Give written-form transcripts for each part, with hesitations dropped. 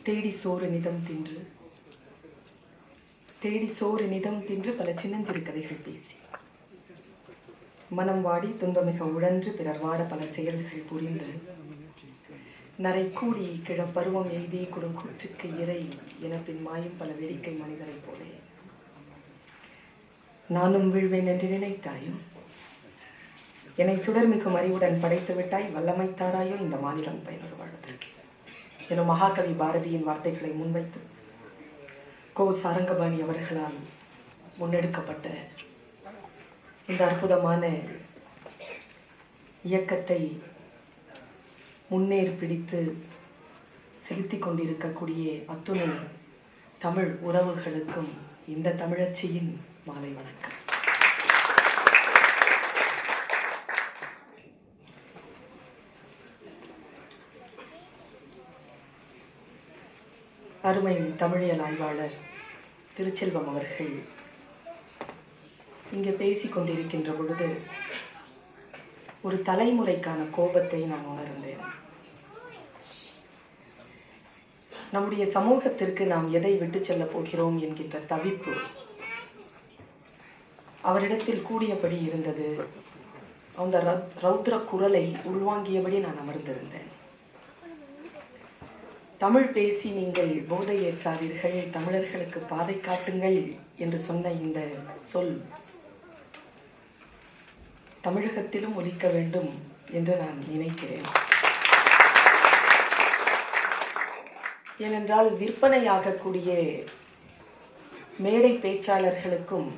தேடி சோறு நிதம் தின்று பல சின்னஞ்சிறு கதைகள் பேசி மனம் வாடி துன்பமிக உழன்று பிறர் வாட பல செயல்கள் புரிந்து நரை கூடி கிழப்பருவம் எய்தி கொடுங்கூற்றுக்கு இறை என பின் மாயும் பல வேடிக்கை மனிதரை போலே நானும் வீழ்வேன் என்று நினைத்தாயும் என்னை சுடர்மிகும் அறிவுடன் படைத்து விட்டாய் வல்லமை தாராயோ இந்த மாநிலம் பயனுறு வாழ்வதற்கு எனும் மகாகவி பாரதியின் வார்த்தைகளை முன்வைத்து கோ சாரங்கபாணி அவர்களால் முன்னெடுக்கப்பட்ட இந்த அற்புதமான இயக்கத்தை முன்னேறி பிடித்து செலுத்தி கொண்டிருக்கக்கூடிய அத்துணை தமிழ் உறவுகளுக்கும் இந்த தமிழச்சியின் மாலை வணக்கம். அருமை தமிழியல் ஆய்வாளர் திருச்செல்வம் அவர்கள் இங்கே பேசிக் கொண்டிருக்கின்ற பொழுது ஒரு தலைமுறைக்கான கோபத்தை நான் உணர்ந்தேன். நம்முடைய சமூகத்திற்கு நாம் எதை விட்டு செல்ல போகிறோம் என்கின்ற தவிப்பு அவரிடத்தில் கூடியபடி இருந்தது. அந்த ரௌத்ர குரலை உள்வாங்கியபடி நான் அமர்ந்திருந்தேன். தமிழ் பேசி நீங்கள் போதை ஏற்றாதீர்கள், தமிழர்களுக்கு பாதை காட்டுங்கள் என்று சொன்ன இந்த சொல் தமிழகத்திலும் ஒலிக்க வேண்டும் என்று நான் நினைக்கிறேன். ஏனென்றால் விற்பனையாகக்கூடிய மேடை பேச்சாளர்களுக்கும்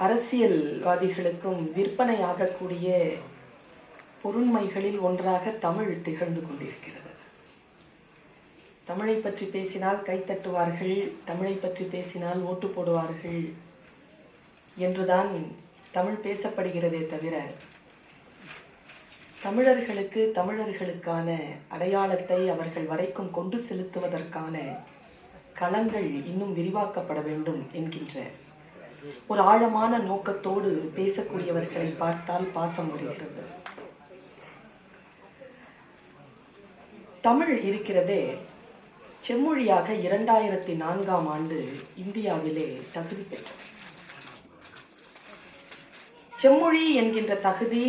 அரசியல்வாதிகளுக்கும் விற்பனையாகக்கூடிய பொருண்மைகளில் ஒன்றாக தமிழ் திகழ்ந்து கொண்டிருக்கிறது. தமிழை பற்றி பேசினால் கைத்தட்டுவார்கள், தமிழை பற்றி பேசினால் ஓட்டு போடுவார்கள் என்றுதான் தமிழ் பேசப்படுகிறதே தவிர தமிழர்களுக்கு தமிழர்களுக்கான அடையாளத்தை அவர்கள் வரைக்கும் கொண்டு செலுத்துவதற்கான களங்கள் இன்னும் விரிவாக்கப்பட வேண்டும் என்கின்ற ஒரு ஆழமான நோக்கத்தோடு பேசக்கூடியவர்களை பார்த்தால் பாசம் வருகிறது. தமிழ் இருக்கிறதே செம்மொழியாக 2004ஆம் ஆண்டு இந்தியாவிலே தகுதி பெற்றது. செம்மொழி என்கின்ற தகுதி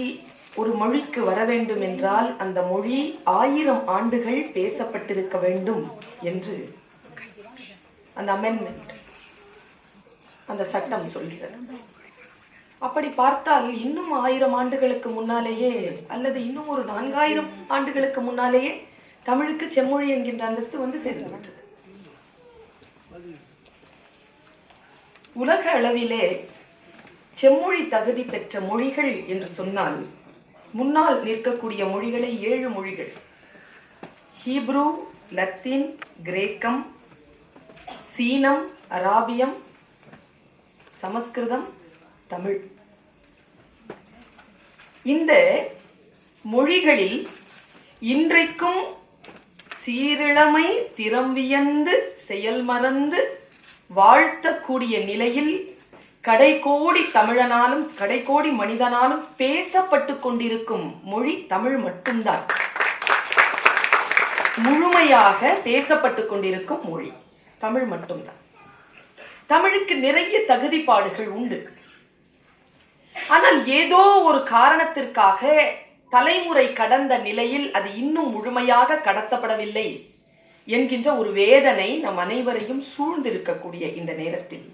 ஒரு மொழிக்கு வர வேண்டும் என்றால் அந்த மொழி 1000 ஆண்டுகள் பேசப்பட்டிருக்க வேண்டும் என்று அந்த அமெண்ட்மெண்ட், அந்த சட்டம் சொல்கிறது. அப்படி பார்த்தால் இன்னும் 1000 ஆண்டுகளுக்கு முன்னாலேயே அல்லது இன்னும் ஒரு 4000 ஆண்டுகளுக்கு முன்னாலேயே தமிழுக்கு செம்மொழி என்கின்ற அந்தஸ்து வந்து சேர்ந்துவிட்டது. உலக அளவிலே செம்மொழி தகுதி பெற்ற மொழிகள் என்று சொன்னால் முன்னால் நிற்கக்கூடிய மொழிகளை 7 மொழிகள்: ஹீப்ரு, லத்தீன், கிரேக்கம், சீனம், அராபியம், சமஸ்கிருதம், தமிழ். இந்த மொழிகளில் இன்றைக்கும் சீரிழமை திறம்பியந்து செயல் மறந்து வாழ்த்தக்கூடிய நிலையில் கடைகோடி தமிழனாலும் கடைகோடி மனிதனாலும் பேசப்பட்டு கொண்டிருக்கும் மொழி தமிழ் மட்டும்தான். முழுமையாக பேசப்பட்டு கொண்டிருக்கும் மொழி தமிழ் மட்டும்தான். தமிழுக்கு நிறைய தகுதிப்பாடுகள் உண்டு. ஆனால் ஏதோ ஒரு காரணத்திற்காக தலைமுறை கடந்த நிலையில் அது இன்னும் முழுமையாக கடத்தப்படவில்லை என்கின்ற ஒரு வேதனை நம் அனைவரையும் சூழ்ந்திருக்கக்கூடிய இந்த நேரத்தில்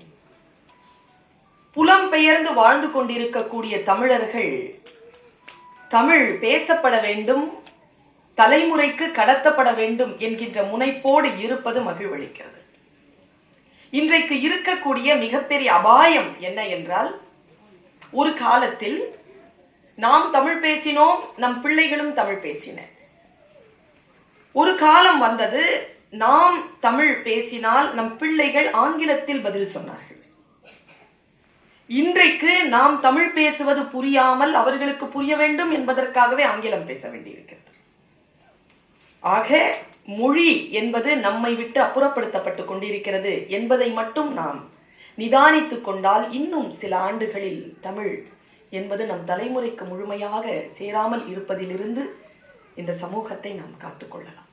புலம்பெயர்ந்து வாழ்ந்து கொண்டிருக்கக்கூடிய தமிழர்கள் தமிழ் பேசப்பட வேண்டும், தலைமுறைக்கு கடத்தப்பட வேண்டும் என்கின்ற முனைப்போடு இருப்பது மகிழ்வளிக்கிறது. இன்றைக்கு இருக்கக்கூடிய மிகப்பெரிய அபாயம் என்ன என்றால், ஒரு காலத்தில் நாம் தமிழ் பேசினோம், நம் பிள்ளைகளும் தமிழ் பேசின. ஒரு காலம் வந்தது, நாம் தமிழ் பேசினால் நம் பிள்ளைகள் ஆங்கிலத்தில் பதில் சொன்னார்கள். இன்றைக்கு நாம் தமிழ் பேசுவது புரியாமல் அவர்களுக்கு புரிய வேண்டும் என்பதற்காகவே ஆங்கிலம் பேச வேண்டியிருக்கிறது. ஆக மொழி என்பது நம்மை விட்டு அப்புறப்படுத்தப்பட்டு கொண்டிருக்கிறது என்பதை மட்டும் நாம் நிதானித்து கொண்டால் இன்னும் சில ஆண்டுகளில் தமிழ் என்பது நம் தலைமுறைக்கு முழுமையாக சேராமல் இருப்பதிலிருந்து இந்த சமூகத்தை நாம் காத்துக்கொள்ளலாம்.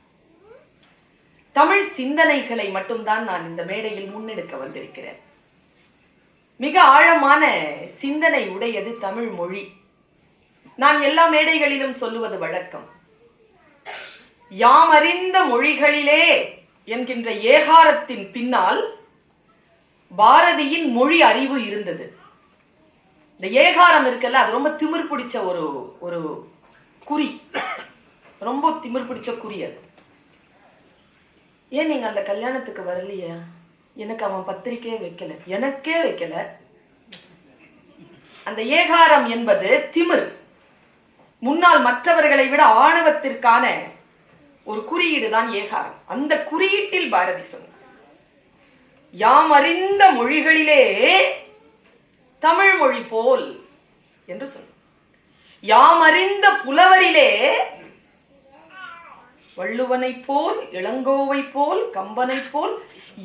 தமிழ் சிந்தனைகளை மட்டும்தான் நான் இந்த மேடையில் முன்னெடுக்க வந்திருக்கிறேன். மிக ஆழமான சிந்தனை உடையது தமிழ் மொழி. நான் எல்லா மேடைகளிலும் சொல்லுவது வழக்கம். யாம் அறிந்த மொழிகளிலே என்கின்ற ஏகாரத்தின் பின்னால் பாரதியின் மொழி அறிவு இருந்தது. இந்த ஏகாரம் இருக்கல்ல, அது ரொம்ப திமிர் பிடிச்ச ஒரு குறி, ரொம்ப திமிர் பிடிச்ச குறி. அது ஏன் நீங்க அந்த கல்யாணத்துக்கு வரலையா? எனக்கு அவன் பத்திரிக்கையே வைக்கல, எனக்கே வைக்கல. அந்த ஏகாரம் என்பது திமிர், முன்னால் மற்றவர்களை விட ஆணவத்திற்கான ஒரு குறியீடு தான் ஏகாரம். அந்த குறியீட்டில் பாரதி சொன்னார், யாம் அறிந்த மொழிகளிலே தமிழ் மொழி போல் என்று சொன்னார். யாம் அறிந்த புலவரிலே வள்ளுவனை போல், இளங்கோவை போல், கம்பனை போல்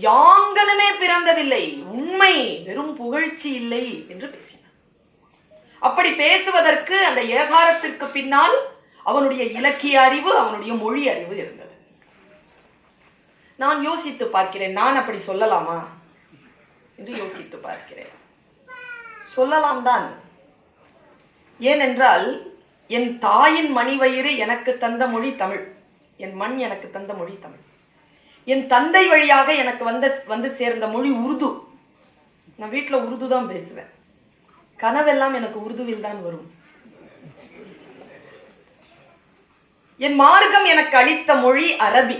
யாங்கனமே பிறந்ததில்லை, உண்மை வெறும் புகழ்ச்சி இல்லை என்று பேசினார். அப்படி பேசுவதற்கு அந்த ஏகாரத்திற்கு பின்னால் அவனுடைய இலக்கிய அறிவு, அவனுடைய மொழி அறிவு இருந்தது. நான் யோசித்து பார்க்கிறேன், நான் அப்படி சொல்லலாமா என்று யோசித்து பார்க்கிறேன். சொல்லலாம் தான். ஏனென்றால் என் தாயின் மணிவயிறு எனக்கு தந்த மொழி தமிழ், என் மண் எனக்கு தந்த மொழி தமிழ். என் தந்தை வழியாக எனக்கு வந்து சேர்ந்த மொழி உருது. நான் வீட்டில் உருது தான் பேசுவேன். கனவெல்லாம் எனக்கு உருதுவில் தான் வரும். என் மார்க்கம் எனக்கு அளித்த மொழி அரபி.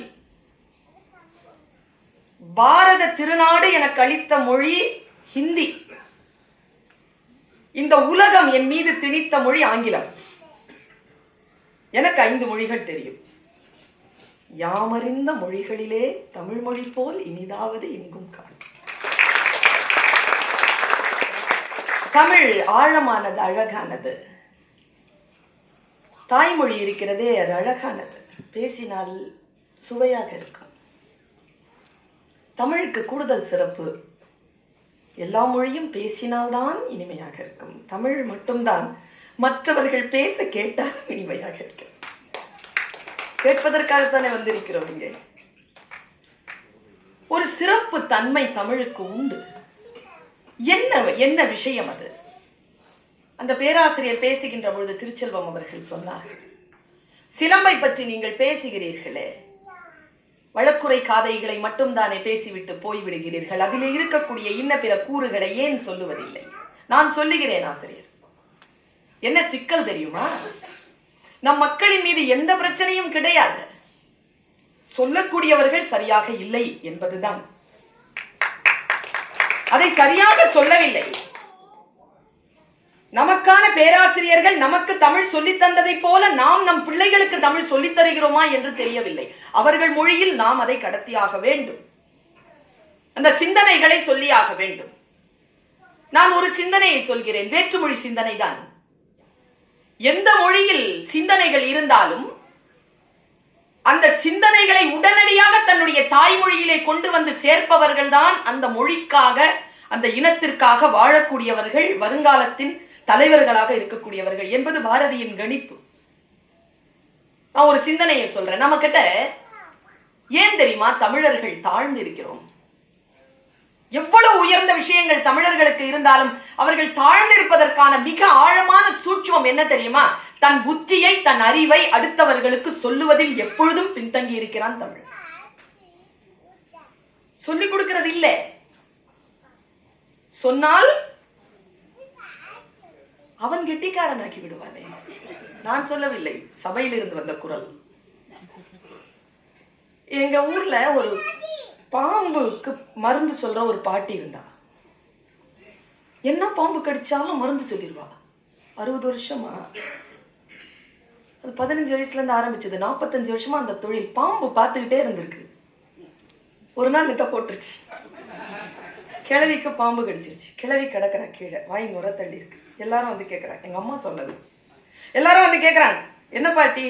பாரத திருநாடு எனக்கு அளித்த மொழி ஹிந்தி. இந்த உலகம் என் மீது திணித்த மொழி ஆங்கிலம். எனக்கு 5 மொழிகள் தெரியும். யாமறிந்த மொழிகளிலே தமிழ் மொழி போல் இனிதாவது எங்கும் காணும். தமிழ் ஆழமானது, அழகானது. தாய்மொழி இருக்கிறதே, அது அழகானது, பேசினால் சுவையாக இருக்கும். தமிழுக்கு கூடுதல் சிறப்பு, எல்லா மொழியும் பேசினால்தான் இனிமையாக இருக்கும். தமிழ் மட்டும்தான் மற்றவர்கள் பேச கேட்டால் இனிமையாக இருக்கும். கேட்பதற்காகத்தானே வந்திருக்கிறோம் இங்கே. ஒரு சிறப்பு தன்மை தமிழுக்கு உண்டு. என்ன விஷயம் அது? அந்த பேராசிரியர் பேசுகின்ற பொழுது திருச்செல்வம் அவர்கள் சொன்னார், சிலம்பை பற்றி நீங்கள் பேசுகிறீர்களே, வழக்குரை காதைகளை மட்டும் தானே பேசிவிட்டு போய்விடுகிறீர்கள், அதில் இருக்கக்கூடிய இன்ன பிற கூறுகளை ஏன் சொல்லுவதில்லை? நான் சொல்லுகிறேன் ஆசிரியர், என்ன சிக்கல் தெரியுமா? நம் மக்களின் மீது எந்த பிரச்சனையும் கிடையாது, சொல்லக்கூடியவர்கள் சரியாக இல்லை என்பதுதான். அதை சரியாக சொல்லவில்லை. நமக்கான பேராசிரியர்கள் நமக்கு தமிழ் சொல்லித் தந்ததை போல நாம் நம் பிள்ளைகளுக்கு தமிழ் சொல்லித் தருகிறோமா என்று தெரியவில்லை. அவர்கள் மொழியில் நாம் அதை கடத்தியாக வேண்டும், அந்த சிந்தனைகளை சொல்லியாக வேண்டும். நான் ஒரு சிந்தனையை சொல்கிறேன், வேற்றுமொழி சிந்தனை தான். எந்த மொழியில் சிந்தனைகள் இருந்தாலும் அந்த சிந்தனைகளை உடனடியாக தன்னுடைய தாய்மொழியிலே கொண்டு வந்து சேர்ப்பவர்கள் தான் அந்த மொழிக்காக, அந்த இனத்திற்காக வாழக்கூடியவர்கள், வருங்காலத்தின் தலைவர்களாக இருக்கக்கூடியவர்கள் என்பது பாரதியின் கணிப்பு. நான் ஒரு சிந்தனையை சொல்றேன். நம்ம கிட்ட ஏன் தெரியுமா தமிழர்கள் தாழ்ந்து இருக்கிறோம்? எவ்வளவு உயர்ந்த விஷயங்கள் தமிழர்களுக்கு இருந்தாலும் அவர்கள் தாழ்ந்திருப்பதற்கான மிக ஆழமான சூட்சுமம் என்ன தெரியுமா? தன் புத்தியை, தன் அறிவை அடுத்தவர்களுக்கு சொல்லுவதில் எப்பொழுதும் பின்தங்கி இருக்கிறான் தமிழ். சொல்லிக் கொடுக்கிறது இல்லை, சொன்னால் அவன் கெட்டிக்காரனாக்கி விடுவானே. நான் சொல்லவில்லை, சபையிலிருந்து வந்த குரல். எங்க ஊர்ல ஒரு பாம்புக்கு மருந்து சொல்ற ஒரு பாட்டி இருந்தா. என்ன பாம்பு கடிச்சாலும் மருந்து சொல்லிடுவா. 60 வருஷமா, அது 15 வயசுல இருந்து ஆரம்பிச்சது, 45 வருஷமா அந்த தொழில். பாம்பு பார்த்துக்கிட்டே இருந்திருக்கு. ஒரு நாள் நெத்த போட்டுருச்சு, கிழவிக்கு பாம்பு கடிச்சிருச்சு. கிழவி கிடக்குற கீழே, வாய் நுர தள்ளி இருக்கு. எல்லாரும் வந்து கேட்குறாங்க, எங்க அம்மா சொன்னது. எல்லாரும் வந்து கேட்குறாங்க, என்ன பாட்டி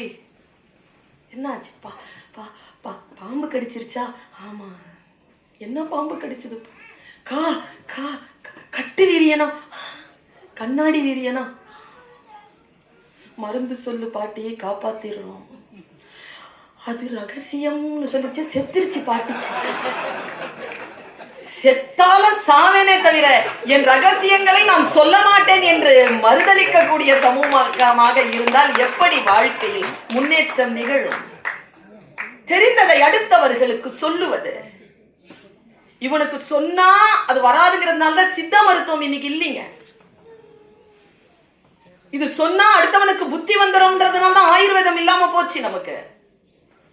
என்ன ஆச்சு? பாம்பு கடிச்சிருச்சா? ஆமா. என்ன பாம்பு கடிச்சது? கட்டு வீரியனா, கண்ணாடி வீரியனா? மருந்து சொல்லு பாட்டியை காப்பாத்திடுறோம். அது ரகசியம்னு சொல்லிச்சு. செத்துருச்சு பாட்டி. செத்தால சாவேனே தவிர என் ரகசியங்களை நான் சொல்ல மாட்டேன் என்று மறுதளிக்கக்கூடிய சமூகமாக இருந்தால் எப்படி வாழ்க்கையில் முன்னேற்றம் நிகழும்? தெரிந்ததை அடுத்தவர்களுக்கு சொல்லுவது. இவனுக்கு சொன்னா அது வராதுங்கிறதுனால சித்த மருத்துவம் இன்னைக்கு இல்லைங்க. இது சொன்னா அடுத்தவனுக்கு புத்தி வந்துடும்ன்றதுனால தான் ஆயுர்வேதம் இல்லாம போச்சு. நமக்கு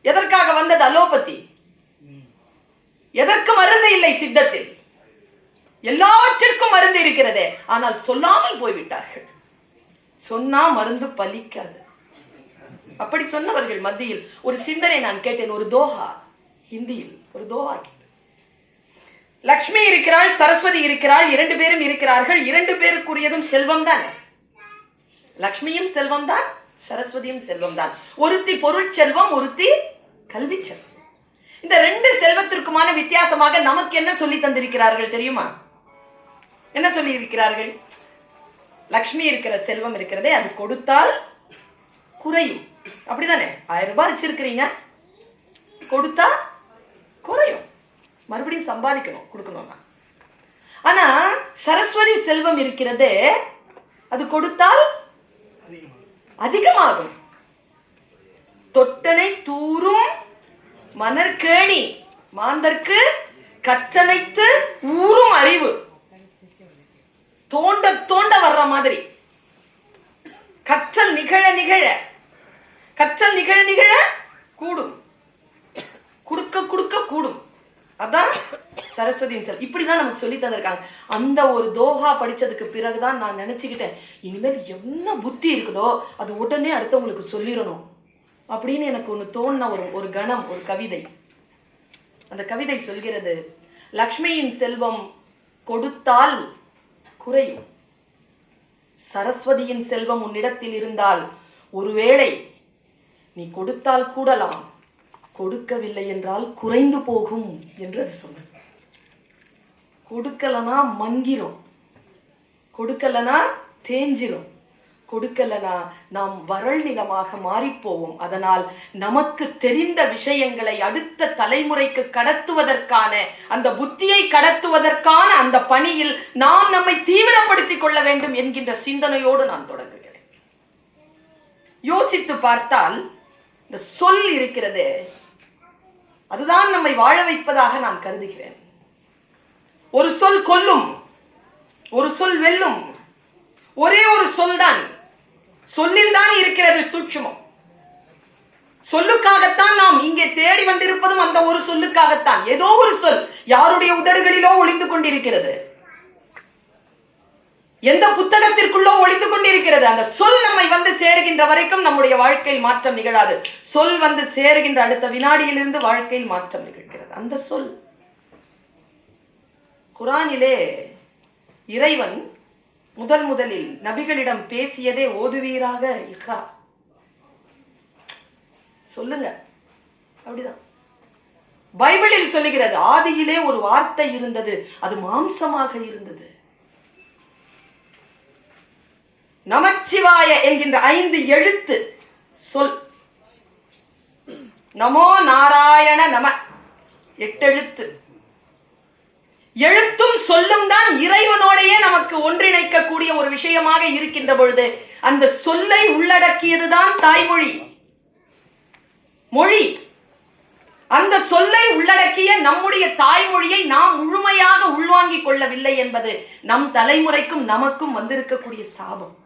எதற்காக வந்தது அலோபதி? எதற்கு மருந்து இல்லை சித்தத்தில்? எல்லாவற்றிற்கும் மருந்து இருக்கிறதே, ஆனால் சொல்லாமல் போய்விட்டார்கள். சொன்னா மருந்து பலிக்காது. அப்படி சொன்னவர்கள் மத்தியில் ஒரு சிந்தனை நான் கேட்டேன். ஒரு தோஹா, ஹிந்தியில் ஒரு தோஹா. லக்ஷ்மி இருக்கிறாள், சரஸ்வதி இருக்கிறாள், 2 பேரும் இருக்கிறார்கள். 2 பேருக்குரியதும் செல்வம் தான். லக்ஷ்மியும் செல்வம் தான், சரஸ்வதியும் செல்வம் தான். ஒருத்தி பொருள் செல்வம், ஒருத்தி கல்வி செல்வம். இந்த 2 செல்வத்திற்குமான வித்தியாசமாக நமக்கு என்ன சொல்லி தந்திருக்கிறார்கள் தெரியுமா? என்ன சொல்லி இருக்கிறார்கள்? லக்ஷ்மி இருக்கிற செல்வம் இருக்கிறதே, அது கொடுத்தால் குறையும். அப்படிதானே? 1000 ரூபாய் வச்சிருக்கிறீங்க, கொடுத்தா குறையும், மறுபடியும் சம்பாதிக்கணும், கொடுக்கணும்னா. ஆனா சரஸ்வதி செல்வம் இருக்கிறதே, அது கொடுத்தால் அதிகமாகும். தொட்டனை தூரும் மணற்கேணி மாந்தர்க்கு கற்றனைத்து ஊரும் அறிவு. தோண்ட தோண்ட வர்ற மாதிரி கற்றல் நிகழ நிகழ, கற்றல் நிகழ நிகழ கூடும், குடுக்க குடுக்க கூடும். அதான் சரஸ்வதியின் செல். இப்படிதான் நமக்கு சொல்லி தந்திருக்காங்க. அந்த ஒரு தோஹா படிச்சதுக்கு பிறகுதான் நான் நினைச்சுக்கிட்டேன், இனிமேல் என்ன புத்தி இருக்குதோ அது உடனே அடுத்தவங்களுக்கு சொல்லிடணும் அப்படின்னு எனக்கு ஒன்று தோணுன ஒரு கணம், ஒரு கவிதை. அந்த கவிதை சொல்கிறது, லக்ஷ்மியின் செல்வம் கொடுத்தால் குறையும், சரஸ்வதியின் செல்வம் உன்னிடத்தில் இருந்தால் ஒருவேளை நீ கொடுத்தால் கூடலாம், கொடுக்கவில்லை என்றால் குறைந்து போகும் என்று அது சொன்ன. கொடுக்கலனா மங்கிரும், கொடுக்கலனா தேஞ்சிரும், கொடுக்கலனா நாம் வறள் நிலமாக மாறிப்போவோம். அதனால் நமக்கு தெரிந்த விஷயங்களை அடுத்த தலைமுறைக்கு கடத்துவதற்கான, அந்த புத்தியை கடத்துவதற்கான அந்த பணியில் நாம் நம்மை தீவிரப்படுத்திக் கொள்ள வேண்டும் என்கின்ற சிந்தனையோடு நான் தொடங்குகிறேன். யோசித்து பார்த்தால் இந்த சொல் இருக்கிறது, அதுதான் நம்மை வாழ வைப்பதாக நான் கருதுகிறேன். ஒரு சொல் கொல்லும், ஒரு சொல் வெல்லும். ஒரே ஒரு சொல் தான், சொல்லில் தான் இருக்கிறது சூட்சுமம். சொல்லுக்காகத்தான் நாம் இங்கே தேடி வந்திருப்பதும் அந்த ஒரு சொல்லுக்காகத்தான். ஏதோ ஒரு சொல் யாருடைய உதடுகளிலோ ஒளிந்து கொண்டிருக்கிறது, எந்த புத்தகத்திற்குள்ளோ ஒளிந்து கொண்டிருக்கிறது. அந்த சொல் நம்மை வந்து சேருகின்ற வரைக்கும் நம்முடைய வாழ்க்கையில் மாற்றம் நிகழாது. சொல் வந்து சேருகின்ற அடுத்த வினாடியிலிருந்து வாழ்க்கையில் மாற்றம் நிகழ்கிறது. அந்த சொல் குர்ஆனிலே இறைவன் முதலில் நபிகளிடம் பேசியதே ஓதுவீராக இக்ரா, சொல்லுங்க, அப்படிதான். பைபிளில் சொல்லுகிறது, ஆதியிலே ஒரு வார்த்தை இருந்தது, அது மாம்சமாக இருந்தது. நமச்சிவாய என்கின்ற 5 எழுத்து சொல், நமோ நாராயண நம 8 எழுத்து. எழுத்தும் சொல்லும் தான் இறைவனோடையே நமக்கு ஒன்றிணைக்கக்கூடிய ஒரு விஷயமாக இருக்கின்ற பொழுது அந்த சொல்லை உள்ளடக்கியதுதான் தாய்மொழி. மொழி அந்த சொல்லை உள்ளடக்கிய நம்முடைய தாய்மொழியை நாம் முழுமையாக உள்வாங்கிக் கொள்ளவில்லை என்பது நம் தலைமுறைக்கும் நமக்கும் வந்திருக்கக்கூடிய சாபம்.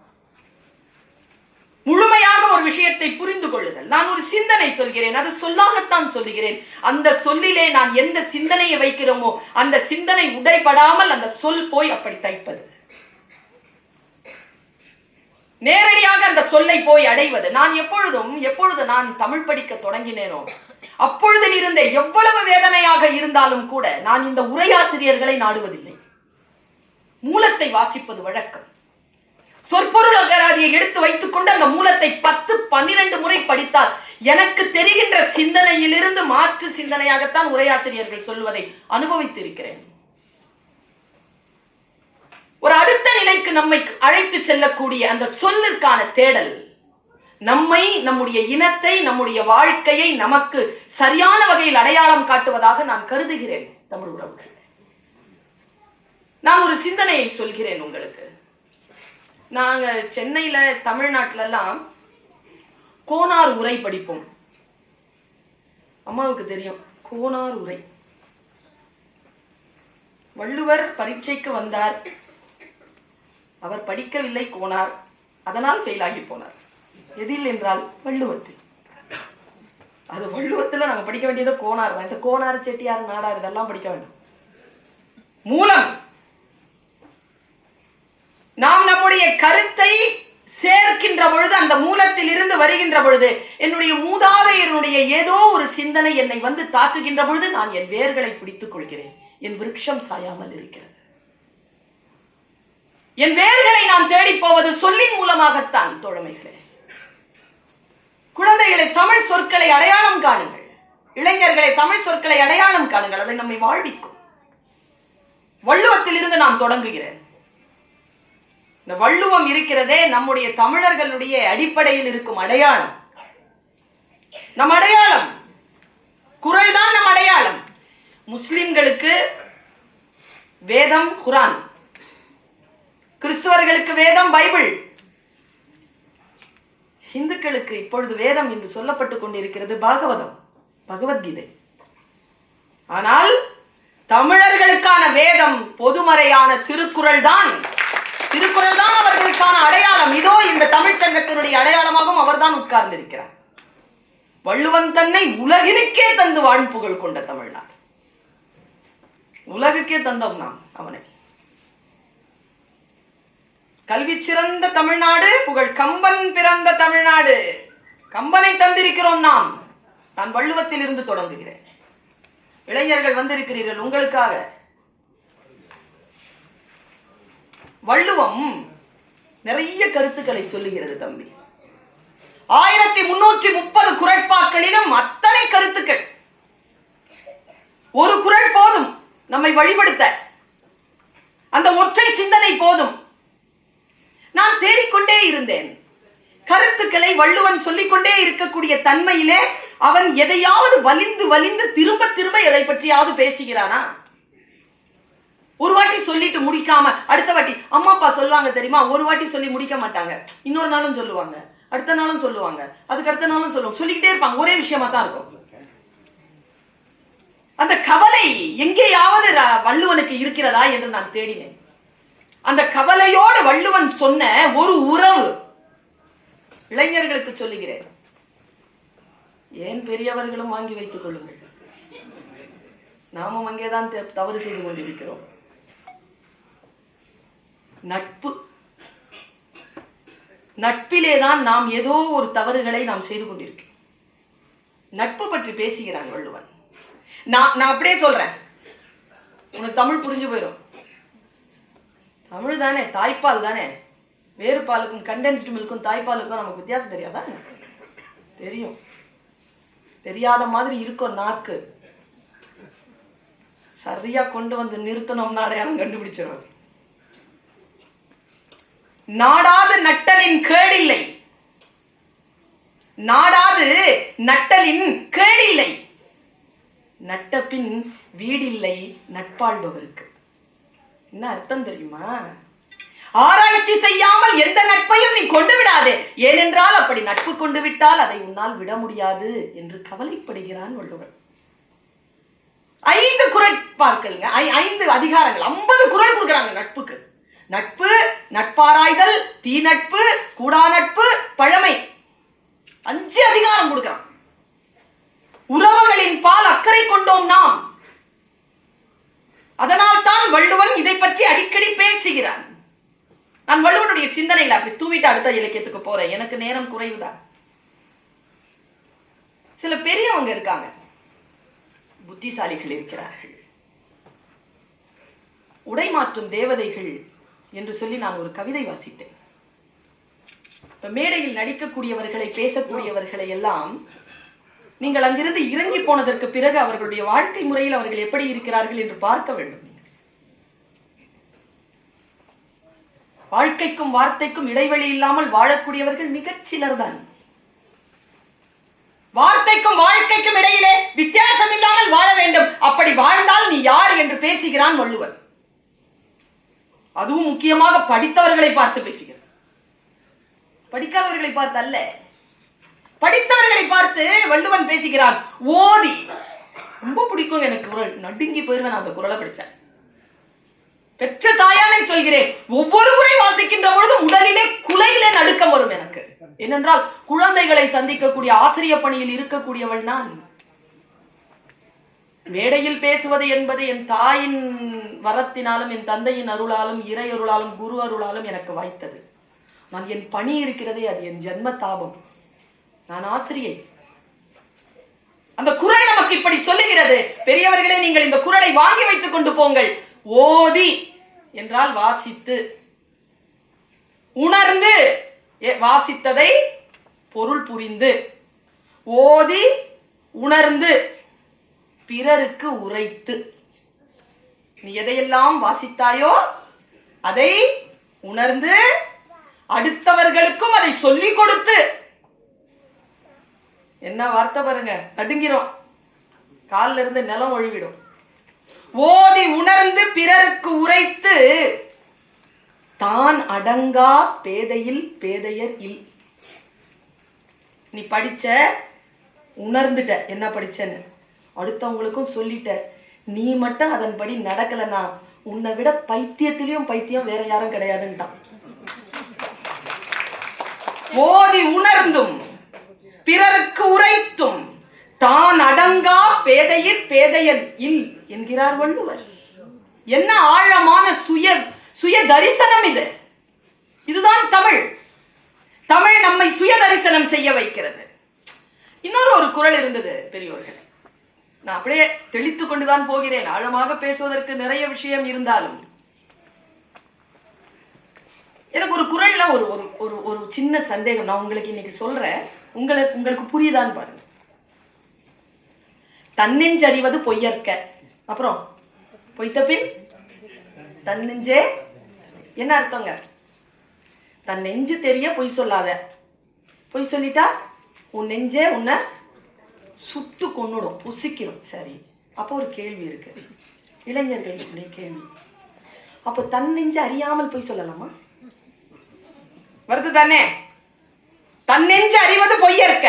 முழுமையாக ஒரு விஷயத்தை புரிந்து கொள்ளுதல். நான் ஒரு சிந்தனை சொல்கிறேன், அது சொல்லாகத்தான் சொல்லுகிறேன். அந்த சொல்லிலே நான் எந்த சிந்தனையை வைக்கிறோமோ அந்த சிந்தனை உடைபடாமல் அந்த சொல் போய் அப்படி தைப்பது, நேரடியாக அந்த சொல்லை போய் அடைவது. நான் எப்பொழுது நான் தமிழ் படிக்க தொடங்கினேனோ அப்பொழுதிலிருந்தே எவ்வளவு வேதனையாக இருந்தாலும் கூட நான் இந்த உரையாசிரியர்களை நாடுவதில்லை. மூலத்தை வாசிப்பது வழக்கம். சொற்பொருள் அகராதியை எடுத்து வைத்துக் கொண்டு அந்த மூலத்தை 10-12 முறை படித்தால் எனக்கு தெரிகின்ற சிந்தனையிலிருந்து மாற்று சிந்தனையாகத்தான் உரையாசிரியர்கள் சொல்வதை அனுபவித்திருக்கிறேன். ஒரு அடுத்த நிலைக்கு நம்மை அழைத்து செல்லக்கூடிய அந்த சொல்லிற்கான தேடல், நம்மை, நம்முடைய இனத்தை, நம்முடைய வாழ்க்கையை நமக்கு சரியான வகையில் அடையாளம் காட்டுவதாக நான் கருதுகிறேன். தமிழ் உறவுகள், நான் ஒரு சிந்தனையை சொல்கிறேன் உங்களுக்கு. நாங்க சென்னையில, தமிழ்நாட்டில எல்லாம் கோனார் உரை படிப்போம். அம்மாவுக்கு தெரியும் கோனார் உரை. வள்ளுவர் பரீட்சைக்கு வந்தார், அவர் படிக்கவில்லை கோனார், அதனால் ஃபெயில் ஆகி போனார். எதில் என்றால் வள்ளுவத்தில். அது வள்ளுவத்தில் நாங்கள் படிக்க வேண்டியது கோனார் தான். இந்த கோனார், செட்டியார், நாடார் இதெல்லாம் படிக்க வேண்டாம். மூலம் நாம் நம்முடைய கருத்தை சேர்க்கின்ற பொழுது, அந்த மூலத்தில் இருந்து வருகின்ற பொழுது, என்னுடைய மூதாதையருடைய ஏதோ ஒரு சிந்தனை என்னை வந்து தாக்குகின்ற பொழுது நான் என் வேர்களை பிடித்துக் கொள்கிறேன். என் விருட்சம் சாயாமல் இருக்கிறது. என் வேர்களை நான் தேடி போவது சொல்லின் மூலமாகத்தான். தோழமைகளே, குழந்தைகளை தமிழ் சொற்களை அடையாளம் காணுங்கள். இளைஞர்களை தமிழ் சொற்களை அடையாளம் காணுங்கள். அதை நம்மை வாழ்விக்கும். வள்ளுவத்தில் இருந்து நான் தொடங்குகிறேன். இந்த வள்ளுவம் இருக்கிறதே நம்முடைய தமிழர்களுடைய அடிப்படையில் இருக்கும் அடையாளம். நம் அடையாளம் குறள் தான். நம் அடையாளம். முஸ்லிம்களுக்கு வேதம் குர்ஆன், கிறிஸ்துவர்களுக்கு வேதம் பைபிள், இந்துக்களுக்கு இப்பொழுது வேதம் என்று சொல்லப்பட்டுக் கொண்டிருக்கிறது பாகவதம், பகவத்கீதை. ஆனால் தமிழர்களுக்கான வேதம் பொதுமறையான திருக்குறள் தான். திருக்குறள் தான் அவர்களுக்கான அடையாளம். இதோ இந்த தமிழ் சங்கத்தினுடைய அடையாளமாகவும் அவர்தான் உட்கார்ந்திருக்கிறார். வள்ளுவன் தன்னை உலகினுக்கே தந்து வாழ்புகழ் கொண்ட தமிழ்நாடு. உலகுக்கே தந்தோம் நாம் அவனை. கல்வி சிறந்த தமிழ்நாடு, புகழ் கம்பன் பிறந்த தமிழ்நாடு. கம்பனை தந்திருக்கிறோம் நாம். நான் வள்ளுவத்தில் இருந்து தொடங்குகிறேன். இளைஞர்கள் வந்திருக்கிறீர்கள் உங்களுக்காக. வள்ளுவம் நிறைய கருத்துக்களை சொல்லுகிறது தம்பி. 1330 குறட்பாக்களிலும் அத்தனை கருத்துக்கள். ஒரு குறள் போதும் நம்மை வழிபடுத்த. அந்த ஒற்றை சிந்தனை போதும். நான் தேடிக்கொண்டே இருந்தேன் கருத்துக்களை. வள்ளுவன் சொல்லிக்கொண்டே இருக்கக்கூடிய தன்மையிலே அவன் எதையாவது வலிந்து வலிந்து திரும்ப திரும்ப எதை பற்றியாவது பேசுகிறானா? ஒரு வாட்டி சொல்லிட்டு முடிக்காம அடுத்த வாட்டி, அம்மா அப்பா சொல்லுவாங்க தெரியுமா, ஒரு வாட்டி சொல்லி முடிக்க மாட்டாங்க. இன்னொரு நாளும் சொல்லுவாங்க, அடுத்த நாளும் சொல்லுவாங்க, அதுக்கு அடுத்த நாளும் சொல்லுவாங்க. சொல்லிக்கிட்டே இருப்பாங்க. ஒரே விஷயமா தான் இருக்கும். அந்த கவலை எங்கேயாவது வள்ளுவனுக்கு இருக்கிறதா என்று நான் தேடினேன். அந்த கவலையோடு வள்ளுவன் சொன்ன ஒரு உறவு இளைஞர்களுக்கு சொல்லுகிறேன். ஏன் பெரியவர்களும் வாங்கி வைத்துக் கொள்ளுங்கள். நாமும் அங்கேதான் தவறு செய்து கொண்டிருக்கிறோம். நட்பு. நட்பிலேதான் நாம் ஏதோ ஒரு தவறுகளை நாம் செய்து கொண்டிருக்கிறோம். நட்பு பற்றி பேசுகிறான் வள்ளுவன். நான் அப்படியே சொல்றேன், உனக்கு தமிழ் புரிஞ்சு போயிடும். தமிழ் தானே, தாய்ப்பால் தானே. வேறு பாலுக்கும் கண்டென்ஸ்டு மில்க்கும் தாய்ப்பாலுக்கும் நமக்கு வித்தியாசம் தெரியாதா? தெரியும். தெரியாத மாதிரி இருக்கும் நாக்கு. சரியா கொண்டு வந்து நிறுத்தணும்னா அடையாளம் கண்டுபிடிச்சிடும். நாடாது நட்டலின் கேடில்லை. நாடாது நட்டலின் கேடில்லை. நட்ட பின் வீடில்லை நட்பாள்பவருக்கு. என்ன அர்த்தம் தெரியுமா? ஆராய்ச்சி செய்யாமல் எந்த நட்பையும் நீ கொண்டு விடாதே. ஏனென்றால் அப்படி நட்பு கொண்டு விட்டால் அதை உன்னால் விட முடியாது என்று கவலைப்படுகிறான் வள்ளுவர். 5 குறள் பார்க்கலுங்க, 5 அதிகாரங்கள், 50 குறள் கொடுக்குறாங்க நட்புக்கு. நட்பு, நட்பாராய்தல், தீ நட்பு, கூடா நட்பு, பழமை, 5 அதிகாரம் கொடுக்கிறான். உறவுகளின் பால் அக்கறை கொண்டோம் நாம். அதனால் தான் வள்ளுவன் இதை பற்றி அடிக்கடி பேசுகிறான். நான் வள்ளுவனுடைய சிந்தனைகளை அப்படி தூவிட்டு அடுத்த இலக்கியத்துக்கு போறேன். எனக்கு நேரம் குறைவுதான். சில பெரியவங்க இருக்காங்க, புத்திசாலிகள் இருக்கிறார்கள். உடை மாற்றும் தேவதைகள் என்று சொல்லி நான் ஒரு கவிதை வாசித்தேன். இப்ப மேடையில் நடிக்கக்கூடியவர்களை, பேசக்கூடியவர்களை எல்லாம் நீங்கள் அங்கிருந்து இறங்கி போனதற்கு பிறகு அவர்களுடைய வாழ்க்கை முறையில் அவர்கள் எப்படி இருக்கிறார்கள் என்று பார்க்க வேண்டும். வாழ்க்கைக்கும் வார்த்தைக்கும் இடைவெளி இல்லாமல் வாழக்கூடியவர்கள் மிகச் சிலர் தான். வார்த்தைக்கும் வாழ்க்கைக்கும் இடையிலே வித்தியாசம் இல்லாமல் வாழ வேண்டும். அப்படி வாழ்ந்தால் நீ யார் என்று பேசுகிறான் வள்ளுவன். அதுவும் முக்கியமாக படித்தவர்களை பார்த்து பேசுகிறான். படிக்காதவர்களை பார்த்து அல்ல, படித்தவர்களை பார்த்து வள்ளுவன் பேசுகிறான். ஓதி, ரொம்ப பிடிக்கும் எனக்கு குரல், நடுங்கி போயிருவேன் அந்த குரலை படிச்சேன். பெற்ற தாயானை சொல்கிறேன், ஒவ்வொரு முறை வாசிக்கின்ற பொழுது உடலிலே குலையிலே நடுக்கம் வரும் எனக்கு. ஏனென்றால் குழந்தைகளை சந்திக்கக்கூடிய ஆசிரிய பணியில் இருக்கக்கூடியவள் நான். மேடையில் பேசுவது என்பது என் தாயின் வரத்தினாலும் என் தந்தையின் அருளாலும் இறை அருளாலும் குரு அருளாலும் எனக்கு வாய்த்தது. நான் என் பணி இருக்கிறதே, அது என் ஜென்ம தாபம். நான் ஆசிரியை. அந்த குரல் நமக்கு இப்படி சொல்லுகிறது. பெரியவர்களே, நீங்கள் இந்த குரலை வாங்கி வைத்துக் கொண்டு போங்கள். ஓதி என்றால் வாசித்து, உணர்ந்து வாசித்ததை பொருள் புரிந்து, ஓதி உணர்ந்து பிறருக்கு உரைத்து. நீ எதையெல்லாம் வாசித்தாயோ அதை உணர்ந்து அடுத்தவர்களுக்கும் அதை சொல்லிக் கொடுத்து. என்ன வார்த்தை பாருங்க, நடுங்கிறோம், காலில் இருந்து நிலம் ஒழிவிடும். ஓதி உணர்ந்து பிறருக்கு உரைத்து தான் அடங்கா பேதையில் பேதையர் இல். நீ படிச்ச, உணர்ந்துட்ட என்ன படிச்சன்னு, அடுத்தவங்களுக்கும் சொல்லிட்ட. நீ மட்டும் அதன்படி நடக்கலனா உன்னை விட பைத்தியத்திலையும் பைத்தியம் வேற யாரும் கிடையாதுன்ட்டான். ஓதி உணர்ந்தும் பிறருக்கு உரைத்தும் தான் அடங்கா பேதையிற் பேதையர் இல் என்கிறார் வள்ளுவர். என்ன ஆழமான சுய தரிசனம் இது. இதுதான் தமிழ். தமிழ் நம்மை சுய தரிசனம் செய்ய வைக்கிறது. இன்னொரு குறள் இருந்தது பெரியோர்கள். நான் அப்படியே தெளித்து கொண்டுதான் போகிறேன். ஆழமாக பேசுவதற்கு நிறைய விஷயம் இருந்தாலும் எனக்கு ஒரு குறள்ல ஒரு சின்ன சந்தேகம். நான் உங்களுக்கு இன்னைக்கு சொல்றேன், உங்களுக்கு புரியுதான்னு பாருங்க. தன்னெஞ்சறிவது பொய்யற்க, அப்புறம் பொய்த்த பின் தன்னெஞ்சே. என்ன அர்த்தங்க? தன் நெஞ்சு தெரிய பொய் சொல்லாத. பொய் சொல்லிட்டா உன் நெஞ்சே உன்னை சுட்டு கொன்னுடும், புசிக்கணும். சரி, அப்போ ஒரு கேள்வி இருக்கு, இளைஞர்களுடைய கேள்வி. அப்போ தன் நெஞ்சு அறியாமல் பொய் சொல்லலாமா? வருது தானே? தன்னெஞ்சு அறிவது பொய்யற்க,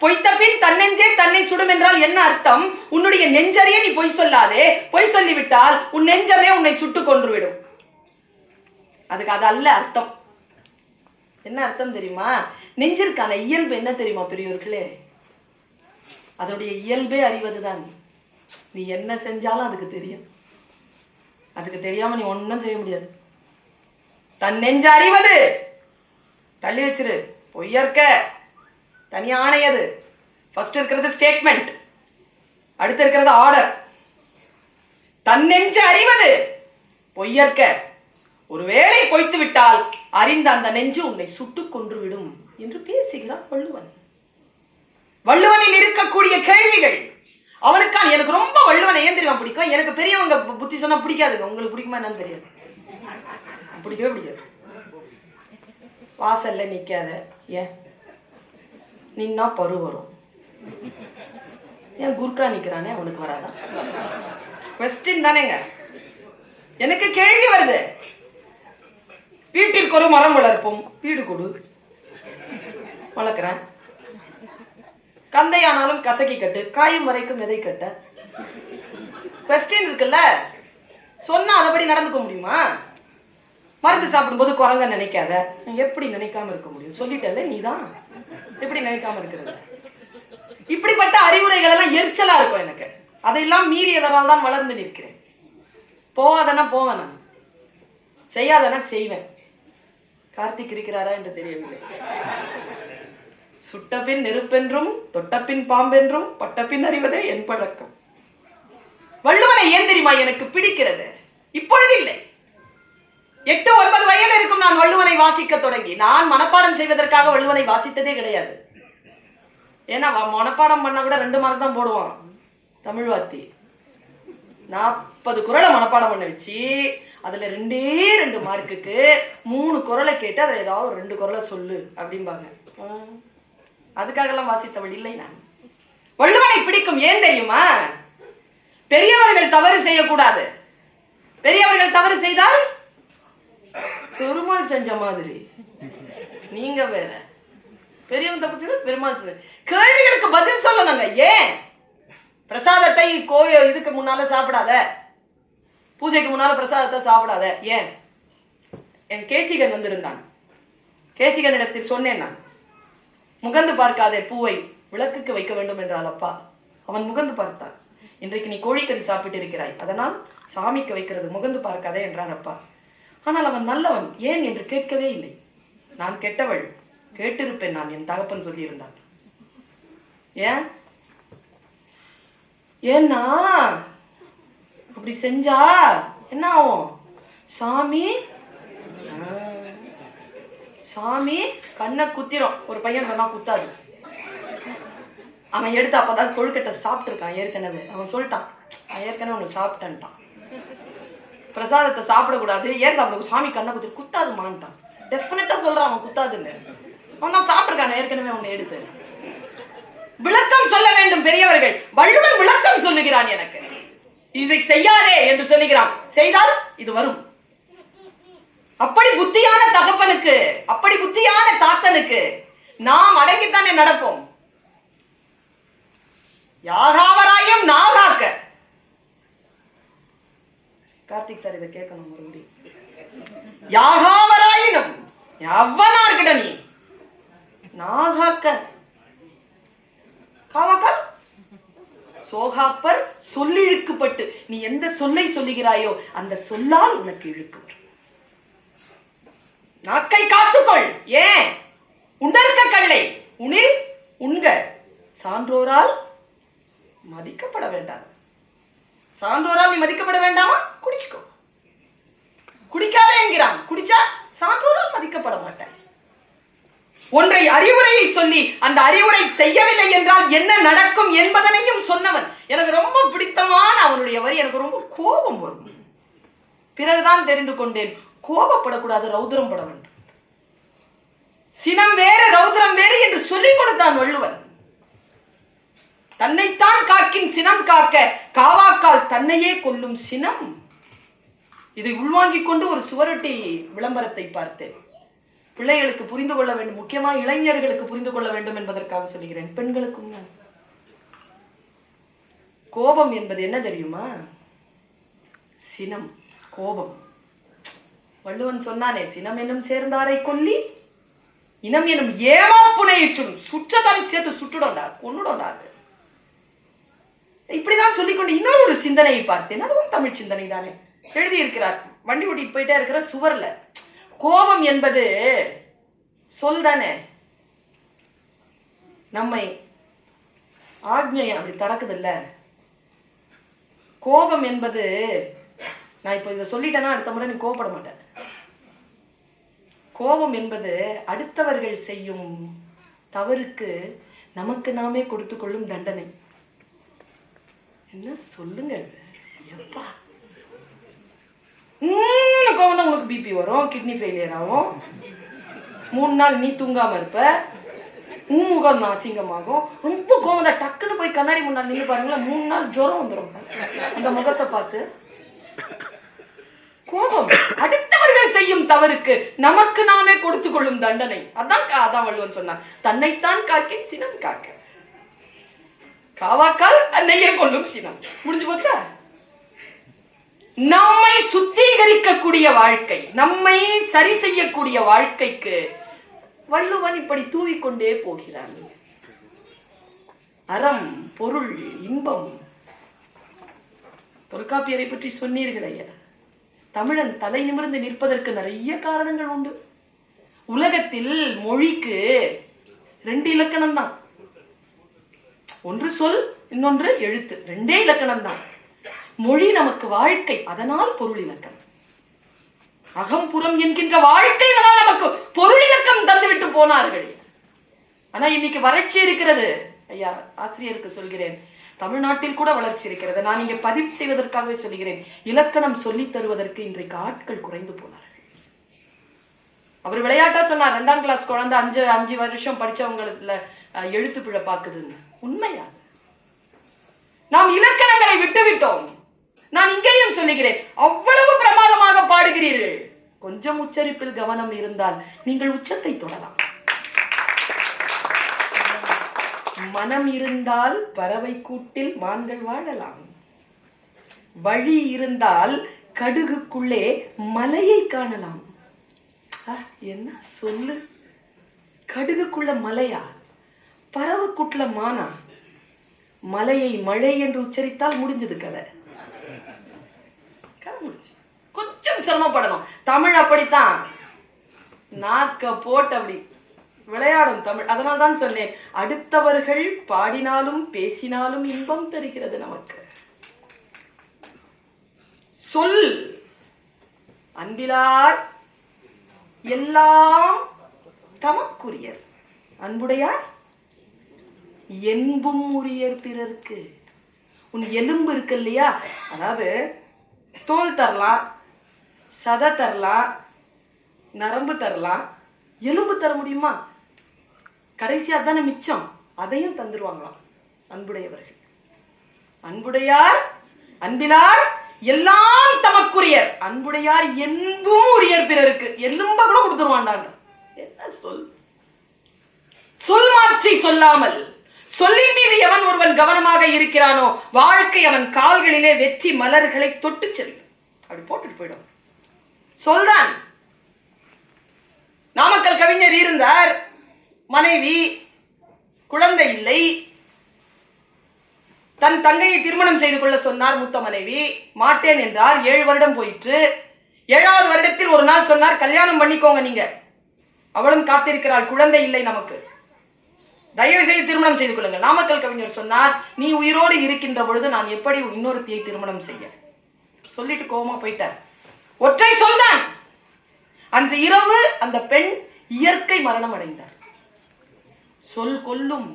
பொய்த்த பின் தன்னெஞ்சே தன்னை சுடும் என்றால் என்ன அர்த்தம்? உன்னுடைய நெஞ்சறிய நீ பொய் சொல்லாதே. பொய் சொல்லிவிட்டால் உன் நெஞ்சமே உன்னை சுட்டு கொன்றுவிடும். அதுக்கு அது அல்ல அர்த்தம். என்ன அர்த்தம் தெரியுமா? நெஞ்சிற்கான இயல்பு என்ன தெரியுமா பெரியோர்களே? அதனுடைய இயல்பே அறிவதுதான். நீ என்ன செஞ்சாலும் அதுக்கு தெரியும். அதுக்கு தெரியாம நீ ஒன்னும் செய்ய முடியாது. தன் நெஞ்சு அறிவது தள்ளி வச்சிரு. பொய்யற்க தனியானையது. ஃபர்ஸ்ட் இருக்கிறது ஸ்டேட்மெண்ட், அடுத்து இருக்கிறது ஆர்டர். தன் நெஞ்சு அறிவது பொய்யற்க, ஒருவேளை பொய்த்து விட்டால் அறிந்த அந்த நெஞ்சு உன்னை சுட்டு கொன்று விடும் என்று பேசுகிறான் வள்ளுவன். வள்ளுவனில் இருக்கக்கூடிய கேள்விகள் அவனுக்கான. எனக்கு ரொம்ப வள்ளுவனை ஏன் தெரியுமா பிடிக்கும்? எனக்கு பெரியவங்க புத்தி சொன்னா பிடிக்காதுங்க. உங்களுக்கு பிடிக்குமா என்னன்னு தெரியாது, பிடிக்கவே பிடிக்காது. வாசல்ல நிக்காத, ஏன் நின்னா பரு வரும். ஏன் குர்கா நிக்கிறானே அவனுக்கு வராதா? கொஸ்டின் தானேங்க. எனக்கு கேள்வி வருது. வீட்டிற்கு ஒரு மரம் வளர்ப்போம், வீடு கொடு, வளர்க்குறேன். கந்தையானாலும் கசக்கி கட்டு, காயும் வரைக்கும் எதை கட்ட. கொஸ்டின் இருக்குல்ல, சொன்னா அதபடி நடந்துக்க முடியுமா? மருந்து சாப்பிடும்போது குரங்க நினைக்காத, எப்படி நினைக்காம இருக்க முடியும்? சொல்லிட்டல நீதான், எப்படி நினைக்காம இருக்கிறது? இப்படிப்பட்ட அறிவுரைகள் எல்லாம் எரிச்சலா இருக்கும் எனக்கு. அதையெல்லாம் மீறியதனால் தான் வளர்ந்து நிற்கிறேன். போவாதனா போவேன், நான் செய்யாதனா செய்வேன். கார்த்திக் இருக்கிறாரா என்று தெரியவில்லை. சுட்டபின் நெருப்பென்றும் தொட்டபின் பாம்பென்றும் பட்டபின் அறிவதே என் பழக்கம். வள்ளுவனை ஏன் தெரியுமா எனக்கு பிடிக்கிறது? இப்பொழுது இல்லை, 8-9 வயது இருக்கும் நான் வள்ளுவனை வாசிக்க தொடங்கி. நான் மனப்பாடம் செய்வதற்காக வள்ளுவனை வாசித்ததே கிடையாது. ஏன்னா மனப்பாடம் பண்ணா கூட 2 மார்க் தான் போடுவான் தமிழ் வாத்தி. 40 குறளை மனப்பாடம் பண்ண வச்சு அதுல 2 மார்க்குக்கு 3 குறளை கேட்டு அதில் ஏதாவது 2 குறளை சொல்லு அப்படிம்பாங்க. அதுக்காகலாம் வாசித்தவள் இல்லை நான். வள்ளுவனை பிடிக்கும். ஏன் தெரியுமா? பெரியவர்கள் தவறு செய்யக்கூடாது. பெரியவர்கள் தவறு செய்தால் பெருமாள் செஞ்ச மாதிரி. நீங்க வேற. பெரியவன் தப்பு செய்தால் பெருமாள் செஞ்ச. கேள்விகளுக்கு பதில் சொல்லணுங்க. ஏன் பிரசாதத்தை இதுக்கு முன்னால சாப்பிடாத, பூஜைக்கு முன்னால பிரசாதத்தை சாப்பிடாத? ஏன்? என் கேசிகன் வந்திருந்தான். கேசிகனிடத்தில் சொன்னேன் நான், முகந்து பார்க்காதே பூவை விளக்குக்கு வைக்க வேண்டும் என்றால் அப்பா. அவன் முகந்து பார்த்தான். இன்றைக்கு நீ கோழிக்கறி சாப்பிட்டு இருக்கிறாய், அதனால் சாமிக்கு வைக்கிறது முகந்து பார்க்காதே என்றான் அப்பா. ஆனால் அவன் நல்லவன். ஏன் என்று கேட்கவே இல்லை. நான் கெட்டவள், கேட்டிருப்பேன் நான், என் தகப்பன் சொல்லியிருந்தான். ஏன்? ஏன்னா அப்படி செஞ்சா என்ன ஆகும்? சாமி கண்ணை குத்திரும். ஒரு பையன் சொன்னா குத்தாது. அவன் எடுத்து அப்பதான் கொழுக்கட்டை சாப்பிட்டு இருக்கான் ஏற்கனவே. அவன் சொல்லிட்டான், ஏற்கனவே ஒன்று சாப்பிட்டேன்ட்டான், பிரசாதத்தை சாப்பிடக்கூடாது. ஏன் சாப்பிட? சாமி கண்ணை குத்தி குத்தாதுமான்ட்டான். டெஃபினட்டா சொல்றான் அவன் குத்தாதுன்னு. அவன் தான் சாப்பிட்டுருக்கான் ஏற்கனவே ஒன்று எடுத்து. விளக்கம் சொல்ல வேண்டும் பெரியவர்கள். வள்ளுவன் விளக்கம் சொல்லுகிறான். எனக்கு இதை செய்யாதே என்று சொல்லுகிறான். செய்தால் இது வரும். அப்படி புத்தியான தகப்பனுக்கு, அப்படி புத்தியான தாத்தனுக்கு நாம் அடங்கித்தானே நடப்போம். யாகாவராயும் நாகாக்க. கார்த்திக் சார் இதை கேட்கணும் மறுபடியும். யாகாவராயினும் எவ்வளா இருக்கட நீ நாகாக்க. காவாக்கா சோகாப்பர் சொல்லிழுக்குப்பட்டு. நீ எந்த சொல்லை சொல்லுகிறாயோ அந்த சொல்லால் உனக்கு இழுக்கு வரும். நாக்கை காத்துக்கொள். ஏன்? உண்டற்க கல்லை உனில் உண்க. சான்றோரால் மதிக்கப்பட வேண்டாம். சான்றோரால் நீ மதிக்கப்பட வேண்டாமா? குடிச்சுக்கோ. குடிக்காத என்கிறான். குடிச்சா சான்றோரால் மதிக்கப்பட மாட்டேன். ஒன்றை அறிவுரையை சொல்லி அந்த அறிவுரை செய்யவில்லை என்றால் என்ன நடக்கும் என்பதனையும் சொன்னவன். எனக்கு ரொம்ப பிடித்தமான அவனுடைய வரி. எனக்கு ரொம்ப கோபம் வரும். பிறகுதான் தெரிந்து கொண்டேன், கோபப்படக்கூடாது, ரௌத்ரம் பட வேண்டும். சினம் வேறு ரௌத்ரம் வேறு என்று சொல்லிக் கொடுத்தான் வள்ளுவன். தன்னைத்தான் காக்கின் சினம் காக்க, காவாக்கால் தன்னையே கொல்லும் சினம். இதை உள்வாங்கிக் கொண்டு ஒரு சுவரொட்டி விளம்பரத்தை பார்த்தேன். பிள்ளைகளுக்கு புரிந்து கொள்ள வேண்டும், முக்கியமா இளைஞர்களுக்கு புரிந்து கொள்ள வேண்டும் என்பதற்காக சொல்கிறேன். பெண்களுக்கும் நான். கோபம் என்பது என்ன தெரியுமா? சினம், கோபம். வள்ளுவன் சொன்னானே, சினம் என்னும் சேர்ந்தாரை கொல்லி இனம் என்னும் ஏமாப்புனையிற்றும். சுற்றத்தாரை சேர்த்து சுட்டுடா, கொன்னுடா. இப்படிதான் சொல்லிக்கொண்டு இன்னொரு சிந்தனையை பார்த்தேன். அதுவும் தமிழ் சிந்தனை தானே. எழுதியிருக்கிறார், வண்டி ஓட்டிட்டு போயிட்டே இருக்கிற சுவர்ல. கோபம் என்பது சொல் தானே. நம்மை ஆக்ஞை அப்படி திறக்குது இல்ல. கோபம் என்பது, நான் இப்ப இதை சொல்லிட்டேன்னா அடுத்த முறை நீ கோபப்பட மாட்டேன். கோபம் என்பது அடுத்தவர்கள் செய்யும் தவறுக்கு நமக்கு நாமே கொடுத்து கொள்ளும் தண்டனை. என்ன சொல்லுங்க எப்பா. கோபம் தான் உனக்கு பிபி வரும், கிட்னி ஃபெயிலியர் ஆகும், 3 நாள் நீ தூங்காம இருப்ப, முகம் அசிங்கமாகும். ரொம்ப கோபம் தான். டக்குன்னு போய் கண்ணாடி முன்னாடி நின்று பாருங்களேன், 3 நாள் ஜுரம் வந்துடும் அந்த முகத்தை பார்த்து. கோபம் அடுத்தவர்கள் செய்யும் தவறுக்கு நமக்கு நாமே கொடுத்து கொள்ளும் தண்டனை. அதான் வள்ளுவன் சொன்னான், தன்னைத்தான் காக்கின் சினம் காக்க, காவாக்கால் தன்னையே கொள்ளும் சினம். முடிஞ்சு போச்சா? நம்மை சுத்திகரிக்கக்கூடிய வாழ்க்கை, நம்மை சரி செய்யக்கூடிய வாழ்க்கைக்கு வள்ளுவன் இப்படி தூவிக்கொண்டே போகிறான். அறம், பொருள், இன்பம். தொல்காப்பியரை பற்றி சொன்னீர்களே, தமிழன் தலை நிமிர்ந்து நிற்பதற்கு நிறைய காரணங்கள் உண்டு. உலகத்தில் மொழிக்கு 2 இலக்கணம் தான். ஒன்று சொல், இன்னொன்று எழுத்து. 2 இலக்கணம் தான். மொழி நமக்கு வாழ்க்கை, அதனால் பொருள் இலக்கணம். அகம்புறம் என்கின்ற வாழ்க்கை, அதனால் நமக்கு பொருள் இலக்கம் தந்துவிட்டு போனார்கள். ஆனா இன்னைக்கு வறட்சி இருக்கிறது. ஐயா ஆசிரியருக்கு சொல்கிறேன், தமிழ்நாட்டில் கூட வளர்ச்சி இருக்கிறது. நான் இங்கே பதிவு செய்வதற்காகவே சொல்கிறேன், இலக்கணம் சொல்லி தருவதற்கு இன்றைக்கு ஆட்கள் குறைந்து போனார்கள். அவர் விளையாட்டா சொன்னார், 2ஆம் கிளாஸ் குழந்தை 5 வருஷம் படிச்சவங்கள எழுத்து பிழை பாக்குதுன்னு. உண்மையா? நாம் இலக்கணங்களை விட்டுவிட்டோம். நான் இங்கேயும் சொல்லுகிறேன், அவ்வளவு பிரமாதமாக பாடுகிறீர்கள். கொஞ்சம் உச்சரிப்பில் கவனம் இருந்தால் நீங்கள் உச்சத்தை தொடலாம். மனம் இருந்தால் பறவை கூட்டில் மான்கள் வாழலாம். வழி இருந்தால் கடுகுக்குள்ளே மலையை காணலாம். என்ன சொல்லு, கடுகுக்குள்ள மலையா, பறவைக்குள்ள மானா? மலையை மழை என்று உச்சரித்தால் முடிஞ்சது கதை. கொஞ்சம் சிரமப்படணும். தமிழ் அப்படித்தான், நாக்க போட்டு அப்படி விளையாடும் தமிழ். அதனால் தான் சொன்னேன், அடுத்தவர்கள் பாடினாலும் பேசினாலும் இன்பம் தருகிறது நமக்கு. சொல் அன்பிலார் எல்லாம் தமக்குரியர், அன்புடையார் என்பும் உரியர் பிறர்க்கு. உன் எலும்பு இருக்கு இல்லையா, அதாவது தோல் தரலாம், சதை தரலாம், நரம்பு தரலாம், எலும்பு தர முடியுமா? கடைசியா தானே மிச்சம், அதையும் தந்துருவாங்களாம் அன்புடையவர்கள். அன்புடையார் அன்பிலார் எல்லாம் தமக்குரியர், அன்புடையார் என்பும் உரியர் பிறருக்கு. எலும்ப கூட கொடுத்துருவாண்டாங்க. என்ன சொல், சொல் மாற்றி சொல்லாமல் சொல்லின் மீது எவன் ஒருவன் கவனமாக இருக்கிறானோ வாழ்க்கை அவன் கால்களிலே வெற்றி மலர்களை தொட்டு செல்லும். அப்படி போட்டுட்டு போயிடும். சொல்தான். நாமக்கல் கவிஞர் இருந்தார், மனைவி, குழந்தை இல்லை. தன் தங்கையை திருமணம் செய்து கொள்ள சொன்னார் மூத்த மனைவி. மாட்டேன் என்றார். 7 வருடம் போயிற்று. 7வது வருடத்தில் ஒரு நாள் சொன்னார், கல்யாணம் பண்ணிக்கோங்க நீங்க. அவளும் காத்திருக்கிறாள், குழந்தை இல்லை நமக்கு, தயவு செய்து திருமணம் செய்து கொள்ளுங்கள். நாமக்கல் கவிஞர் சொன்னார், நீ உயிரோடு இருக்கின்ற பொழுது நான் எப்படி இன்னொருத்தியை திருமணம் செய்ய? சொல்லிட்டு கோவமா போயிட்டார். ஒற்றை சொல்தான். அன்று இரவு அந்த பெண் இயற்கை மரணம் அடைந்தார். சொல் கொல்லும்.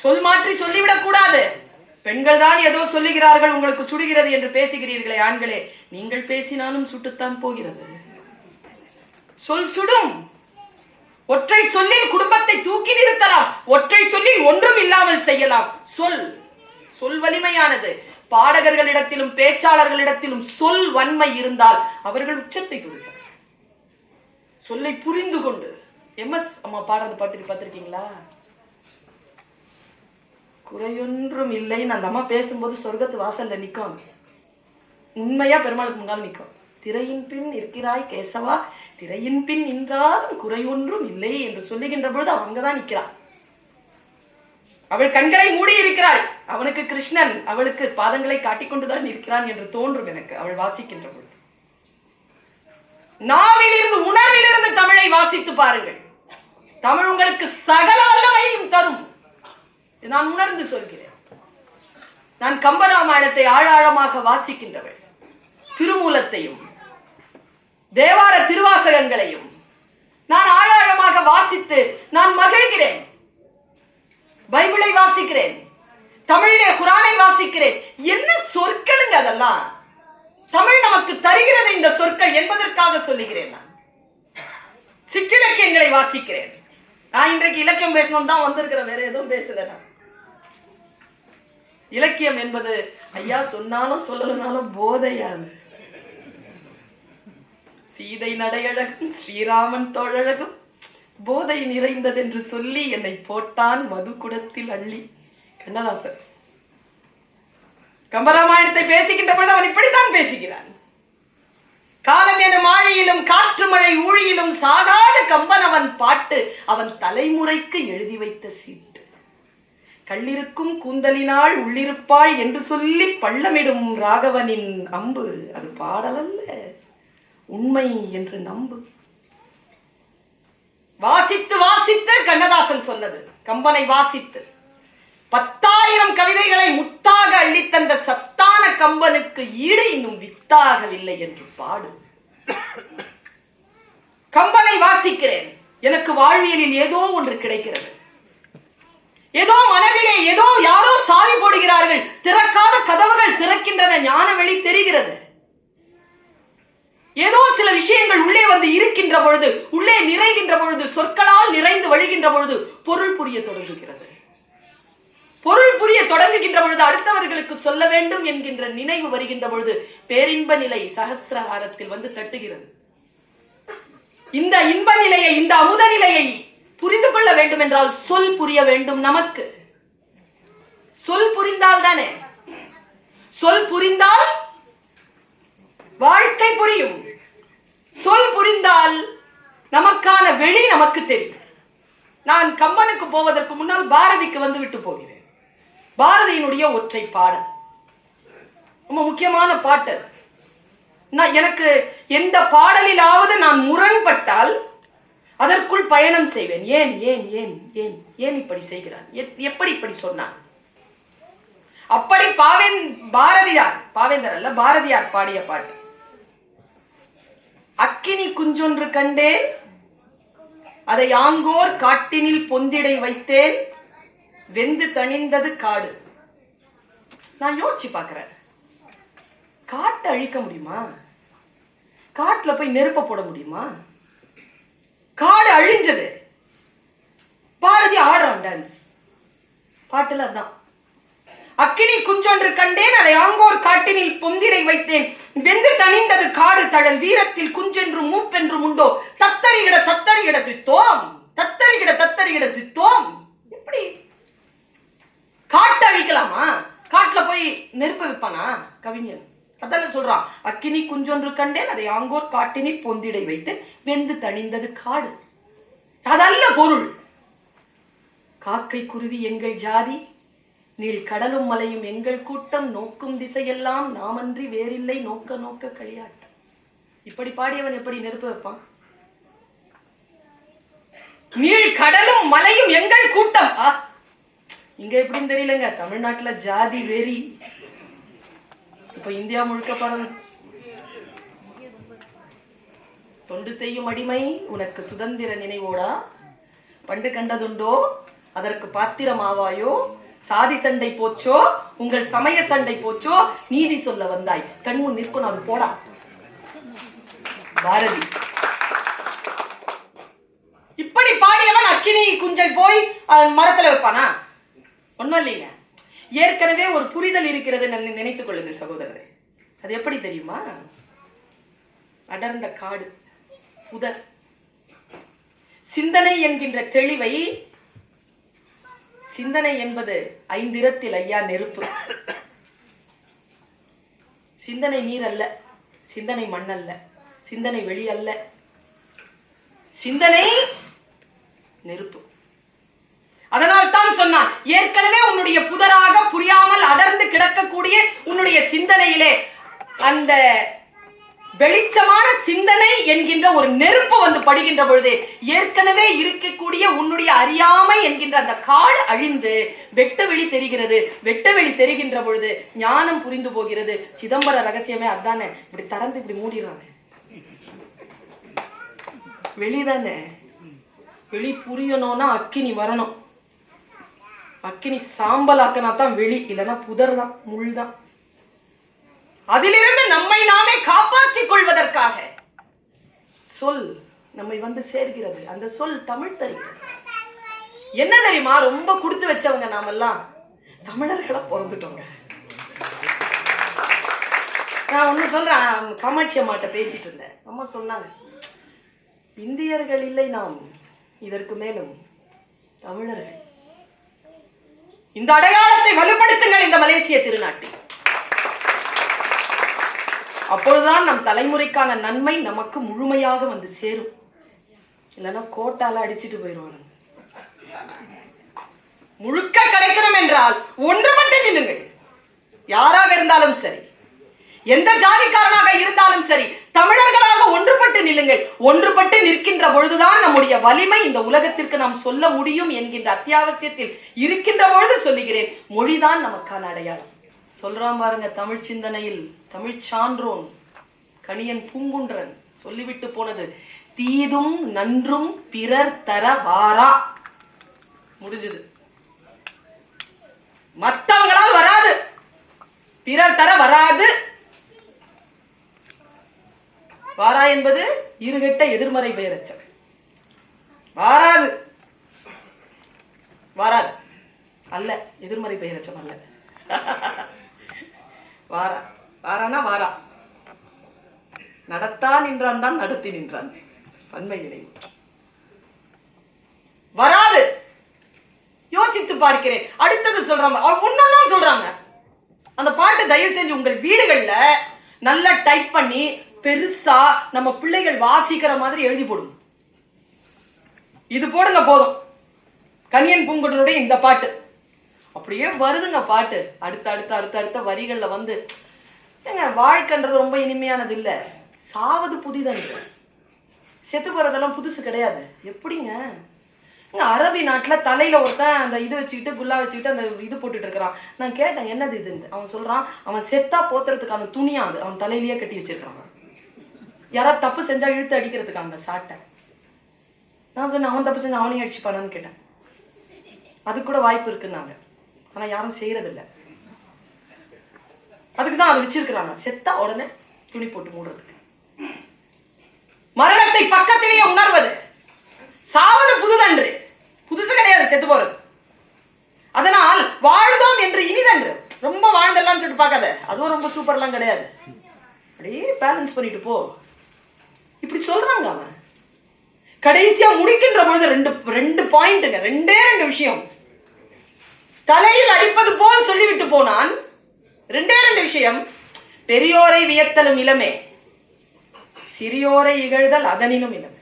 சொல் மாற்றி சொல்லிவிடக் கூடாது. பெண்கள் தான் ஏதோ சொல்லுகிறார்கள், உங்களுக்கு சுடுகிறது என்று பேசுகிறீர்களே ஆண்களே, நீங்கள் பேசினாலும் சுட்டுத்தான் போகிறது. சொல் சுடும். ஒற்றை சொல்லில் குடும்பத்தை தூக்கி நிறுத்தலாம், ஒற்றை சொல்லில் ஒன்றும் இல்லாமல் செய்யலாம். சொல் சொல் வலிமையானது. பாடகர்களிடத்திலும் பேச்சாளர்களிடத்திலும் சொல் வன்மை இருந்தால் அவர்கள் உச்சத்தை கொடுப்பார். சொல்லை புரிந்து கொண்டு. MS அம்மா பாடுறது பாட்டு பார்த்திருக்கீங்களா? குறையொன்றும் இல்லைன்னு அந்த அம்மா பேசும்போது சொர்க்கத்து வாசல்ல நிற்கும். உண்மையா பெருமாளுக்கு முன்னால் நிற்கும். திரையின் பின் இருக்கிறாய் கேசவா, திரையின் பின் நின்றாலும் குறையொன்றும் இல்லை என்று சொல்லுகின்ற பொழுது அவன் அங்கதான் நிற்கிறான். அவள் கண்களை மூடி இருக்கிறாள். அவனுக்கு கிருஷ்ணன் அவளுக்கு பாதங்களை காட்டிக்கொண்டுதான் இருக்கிறான் என்று தோன்றும் எனக்கு அவள் வாசிக்கின்ற பொழுது. நாவிலிருந்து உணர்விலிருந்து தமிழை வாசித்து பாருங்கள். தமிழ் உங்களுக்கு சகல வல்லமையும் தரும். நான் உணர்ந்து சொல்கிறேன். நான் கம்பராமாயணத்தை ஆழாழமாக வாசிக்கின்றவள். திருமூலத்தையும் தேவார திருவாசகங்களையும் நான் ஆழாழமாக வாசித்து நான் மகிழ்கிறேன். பைபிளை வாசிக்கிறேன், தமிழிலே குரானை வாசிக்கிறேன். என்ன சொற்களுங்க அதெல்லாம்! தமிழ் நமக்கு தருகிறது இந்த சொற்கள் என்பதற்காக சொல்லுகிறேன். நான் சிற்றிலக்கியங்களை வாசிக்கிறேன். நான் இன்றைக்கு இலக்கியம் பேசணும் தான் வந்திருக்கிறேன், வேற எதுவும் பேசல. நான் இலக்கியம் என்பது ஐயா சொன்னாலும் சொல்லலனாலும் போதையாது. சீதை நடையழகும் ஸ்ரீராமன் தோழழகும் போதை நிறைந்தது என்று சொல்லி என்னை போட்டான் மது குடத்தில் அள்ளி. கண்ணதாசன். கம்பராமாயணத்தை பேசுகின்ற பொழுது அவன் இப்படித்தான் பேசுகிறான். காலம் எனும் ஆழியிலும் காற்று மழை ஊழியிலும் சாகாத கம்பன் அவன் பாட்டு, அவன் தலைமுறைக்கு எழுதி வைத்த சீட்டு. கள்ளிருக்கும் கூந்தலினாள் உள்ளிருப்பாய் என்று சொல்லி பள்ளமிடும் ராகவனின் அம்பு அது பாடலல்ல, உண்மை என்று நம்பு. வாசித்து வாசித்து கண்ணதாசன் சொன்னது. கம்பனை வாசித்து 10,000 கவிதைகளை முத்தாக அள்ளித்தந்த சத்தான கம்பனுக்கு ஈடு இன்னும் வித்தாகவில்லை என்று பாடு. கம்பனை வாசிக்கிறேன். எனக்கு வாழ்வியலில் ஏதோ ஒன்று கிடைக்கிறது. ஏதோ மனதிலே ஏதோ யாரோ சாவி போடுகிறார்கள், திறக்காத கதவுகள் திறக்கின்றன, ஞான வெளி தெரிகிறது. ஏதோ சில விஷயங்கள் உள்ளே வந்து இருக்கின்ற பொழுது, உள்ளே நிறைகின்ற பொழுது, சொற்களால் நிறைந்து வழிகின்ற பொழுது பொருள் புரிய தொடங்குகிறது. பொருள் புரிய தொடங்குகின்ற பொழுது, அடுத்தவர்களுக்கு சொல்ல வேண்டும் என்கின்ற நினைவு வருகின்ற பொழுது பேரின்ப நிலை சகஸ்ரஹாரத்தில் வந்து தட்டுகிறது. இந்த இன்ப நிலையை, இந்த அமுத நிலையை புரிந்து கொள்ள வேண்டும் என்றால் சொல் புரிய வேண்டும். நமக்கு சொல் புரிந்தால் தானே, சொல் புரிந்தால் வாழ்க்கை புரியும். சொல் புரிந்தால் நமக்கான வெளி நமக்கு தெரியும். நான் கம்பனுக்கு போவதற்கு முன்னால் பாரதிக்கு வந்து விட்டு போகிறேன். பாரதியினுடைய ஒற்றை பாடல் ரொம்ப முக்கியமான பாட்டு. எனக்கு எந்த பாடலிலாவது நான் முரண்பட்டால் அதற்குள் பயணம் செய்வேன். ஏன் ஏன் ஏன் ஏன் ஏன் இப்படி செய்கிறான், எப்படி இப்படி சொன்னான்? அப்படி பாவேந்தர் அல்ல, பாரதியார் பாடிய பாட்டு. அக்கினி குஞ்சொன்று கண்டேன், அதை ஆங்கோர் காட்டினில் பொந்திடை வைத்தேன், வெந்து தணிந்தது காடு. நான் யோசிச்சு பார்க்கிறேன், காட்டை அழிக்க முடியுமா? காட்டுல போய் நெருப்ப போட முடியுமா? காடு அழிஞ்சது. பாரதி ஆடுறான் டான்ஸ். பாட்டுல அதான், அக்கினி குஞ்சொன்று கண்டேன், அதை ஆங்கோர் காட்டினில் பொந்திடை வைத்தேன், வெந்து தணிந்தது காடு தழல், வீரத்தில் குஞ்சென்று மூப்பென்றும் உண்டோ, தத்தரிகிட தத்தரிகிட தித்தோம், தத்தரிகிட தத்தரிகிட தித்தோம். எப்படி காட்டை அழிக்கலாமா? காட்டுல போய் நெருப்ப வைப்பானா கவிஞன்? அதான சொல்றான், அக்கினி குஞ்சொன்று கண்டேன், அதை ஆங்கோர் காட்டினில் பொந்திடை வைத்து வெந்து தணிந்தது காடு. அதல்ல பொருள். காக்கை குருவி எங்கள் ஜாதி, நீள் கடலும் மலையும் எங்கள் கூட்டம், நோக்கும் திசையெல்லாம் நாமன்றி வேறில்லை, நோக்க நோக்க களியாட்டம். இப்படி பாடியவன் எப்படி நெருப்பு வைப்பான்? நீள் கடலும் மலையும் எங்கள் கூட்டம். இங்க எப்படின்னு தெரியலங்க, தமிழ்நாட்டுல ஜாதி வெறி இப்ப இந்தியா முழுக்க பரவு. தொண்டு செய்யும் அடிமை உனக்கு சுதந்திர நினைவோடா, பண்டு கண்டதுண்டோ அதற்கு பாத்திரமாவாயோ, சாதி சண்டை போச்சோ உங்கள் சமய சண்டை போச்சோ, நீதி சொல்ல வந்தாய், கண்முன் நிற்கும் அது போடா. பாரதி இப்படி பாடியவன் அக்கினி குஞ்சை போய் மரத்துல வைப்பானா? ஒண்ணும் இல்லைங்க. ஏற்கனவே ஒரு புரிதல் இருக்கிறது நினைத்துக் கொள்ளுங்கள் சகோதரரே. அது எப்படி தெரியுமா? அடர்ந்த காடு, புதர், சிந்தனை என்கின்ற தெளிவை, சிந்தனை என்பது ஐந்திரத்தில் ஐயா நெருப்பு. சிந்தனை நீர் அல்ல, சிந்தனை மண் அல்ல, சிந்தனை வெளி அல்ல, சிந்தனை நெருப்பு. அதனால் தான் சொன்னான், ஏற்கனவே உன்னுடைய புதராக புரியாமல் அடர்ந்து கிடக்கக்கூடிய உன்னுடைய சிந்தனையிலே அந்த வெளிச்சமான சிந்தனை என்கின்ற ஒரு நெருப்பு வந்து படுகின்ற பொழுது, ஏற்கனவே இருக்கக்கூடிய உன்னுடைய அறியாமை என்கின்ற அந்த காடு அழிந்து வெட்ட வெளி தெரிகிறது. வெட்ட வெளி தெரிகின்ற பொழுது ஞானம் புரிந்து போகிறது. சிதம்பர ரகசியமே அதானே. இப்படி திறந்து இப்படி மூடிடுறாங்க, வெளிதானே. வெளி புரியணும்னா அக்கினி வரணும். அக்கினி சாம்பலாக்கனா தான் வெளி, இல்லைன்னா புதர் தான், முள் தான். அதிலிருந்து நம்மை நாமே காப்பாற்றிக் கொள்வதற்காக சொல் நம்மை வந்து சேர்கிறது. அந்த சொல் தமிழ் தருகிறது. என்ன தெரியுமா, ரொம்ப கொடுத்து வச்சவங்க நாமெல்லாம் தமிழர்களை பிறந்துட்டோங்க. நான் ஒண்ணு சொல்றேன், காமாட்சி அம்மாட்ட பேசிட்டு இருந்தேன். அம்மா சொன்னாங்க, இந்தியர்கள் இல்லை நாம், இதற்கு மேலும் தமிழர்கள். இந்த அடையாளத்தை வலுப்படுத்துங்கள் இந்த மலேசிய திருநாட்டில். அப்பொழுதுதான் நம் தலைமுறைக்கான நன்மை நமக்கு முழுமையாக வந்து சேரும். இல்லைன்னா கோட்டால அடிச்சுட்டு போயிடுவாங்க. முழுக்க கிடைக்கணும் என்றால் ஒன்றுபட்டு நில்லுங்கள். யாராக இருந்தாலும் சரி, எந்த ஜாதிக்காரனாக இருந்தாலும் சரி, தமிழர்களாக ஒன்றுபட்டு நில்லுங்கள். ஒன்றுபட்டு நிற்கின்ற பொழுதுதான் நம்முடைய வலிமை இந்த உலகத்திற்கு நாம் சொல்ல முடியும் என்கின்ற அத்தியாவசியத்தில் இருக்கின்ற பொழுது சொல்லுகிறேன், மொழிதான் நமக்கான அடையாளம். சொல்றான் பாருங்க, தமிழ் சிந்தனையில் தமிழ் சான்றோன் கணியன் பூங்குன்றன் சொல்லிவிட்டு போனது, தீதும் நன்றும் பிறர் தர வாரா. முடிஞ்சது. மற்றவங்களால் வராது, பிறர் தர வராது. வாரா என்பது இருகெட்ட எதிர்மறை பெயரச்சம். வாராது, வராது. அல்ல, எதிர்மறை பெயரச்சம் அல்ல. வாரா வாரானா வாரா, நடத்தா நின்றான் தான் நடத்தி நின்றான். பன்மை நிலை வராது. யோசித்து பார்க்கிறேன். அடுத்தது சொல்றாங்க, ஒன்னொன்னும் சொல்றாங்க. அந்த பாட்டு தயவு செஞ்சு உங்கள் வீடுகள்ல நல்லா டைப் பண்ணி பெருசா நம்ம பிள்ளைகள் வாசிக்கிற மாதிரி எழுதி போடுங்க. இது போடுங்க போதும். கனியன் பூங்குன்றனுடைய இந்த பாட்டு அப்படியே வருதுங்க பாட்டு. அடுத்த அடுத்த அடுத்த அடுத்த வரிகள்ல வந்து ஏங்க வாழ்க்கைன்றது ரொம்ப இனிமையானது இல்ல, சாவது புதிதன்று. செத்து போறதெல்லாம் புதுசு கிடையாது. எப்படிங்க அரபி நாட்டுல தலையில ஒருத்தன் அந்த இது வச்சுக்கிட்டு குல்லா வச்சுக்கிட்டு அந்த இது போட்டுட்டு இருக்கிறான். நான் கேட்டேன் என்னது இதுன்னு. அவன் சொல்றான் அவன் செத்தா போத்துறதுக்கான துணியா அது அவன் தலையிலேயே கட்டி வச்சிருக்கான். யாராவது தப்பு செஞ்சா இழுத்து அடிக்கிறதுக்கு அந்த சாட்டை. நான் சொன்னேன் அவன் தப்பு செஞ்சா அவனையும் அடிச்சுப்பானான்னு கேட்டேன். அது கூட வாய்ப்பு இருக்குன்னாங்க. ஆனா யாரும் செய்யறது இல்லை. அதுக்குதான் அதை வச்சிருக்கிறாங்க. செத்தா உடனே துணி போட்டு மூடுறதுக்கு. மரணத்தை பக்கத்திலேயே உணர்வது. சாவது புதுதன்று, புதுசு கிடையாது செத்து போறது. அதனால் வாழ்ந்தோம் என்று இனிதன்று. ரொம்ப வாழ்ந்தெல்லாம் சொல்லிட்டு பார்க்காத, அதுவும் ரொம்ப சூப்பர்லாம் கிடையாது. அப்படியே பேலன்ஸ் பண்ணிட்டு போ. இப்படி சொல்றாங்க. அவன் கடைசியா முடிக்கின்ற பொழுது ரெண்டு பாயிண்ட்டுங்க, ரெண்டே விஷயம். தலையில் அடிப்பது போல் சொல்லிவிட்டு போனான். ரெண்டே விஷயம். பெரியோரை வியத்தலும் இளமே, சிறியோரை இகழ்தல் அதனினும் இளமே.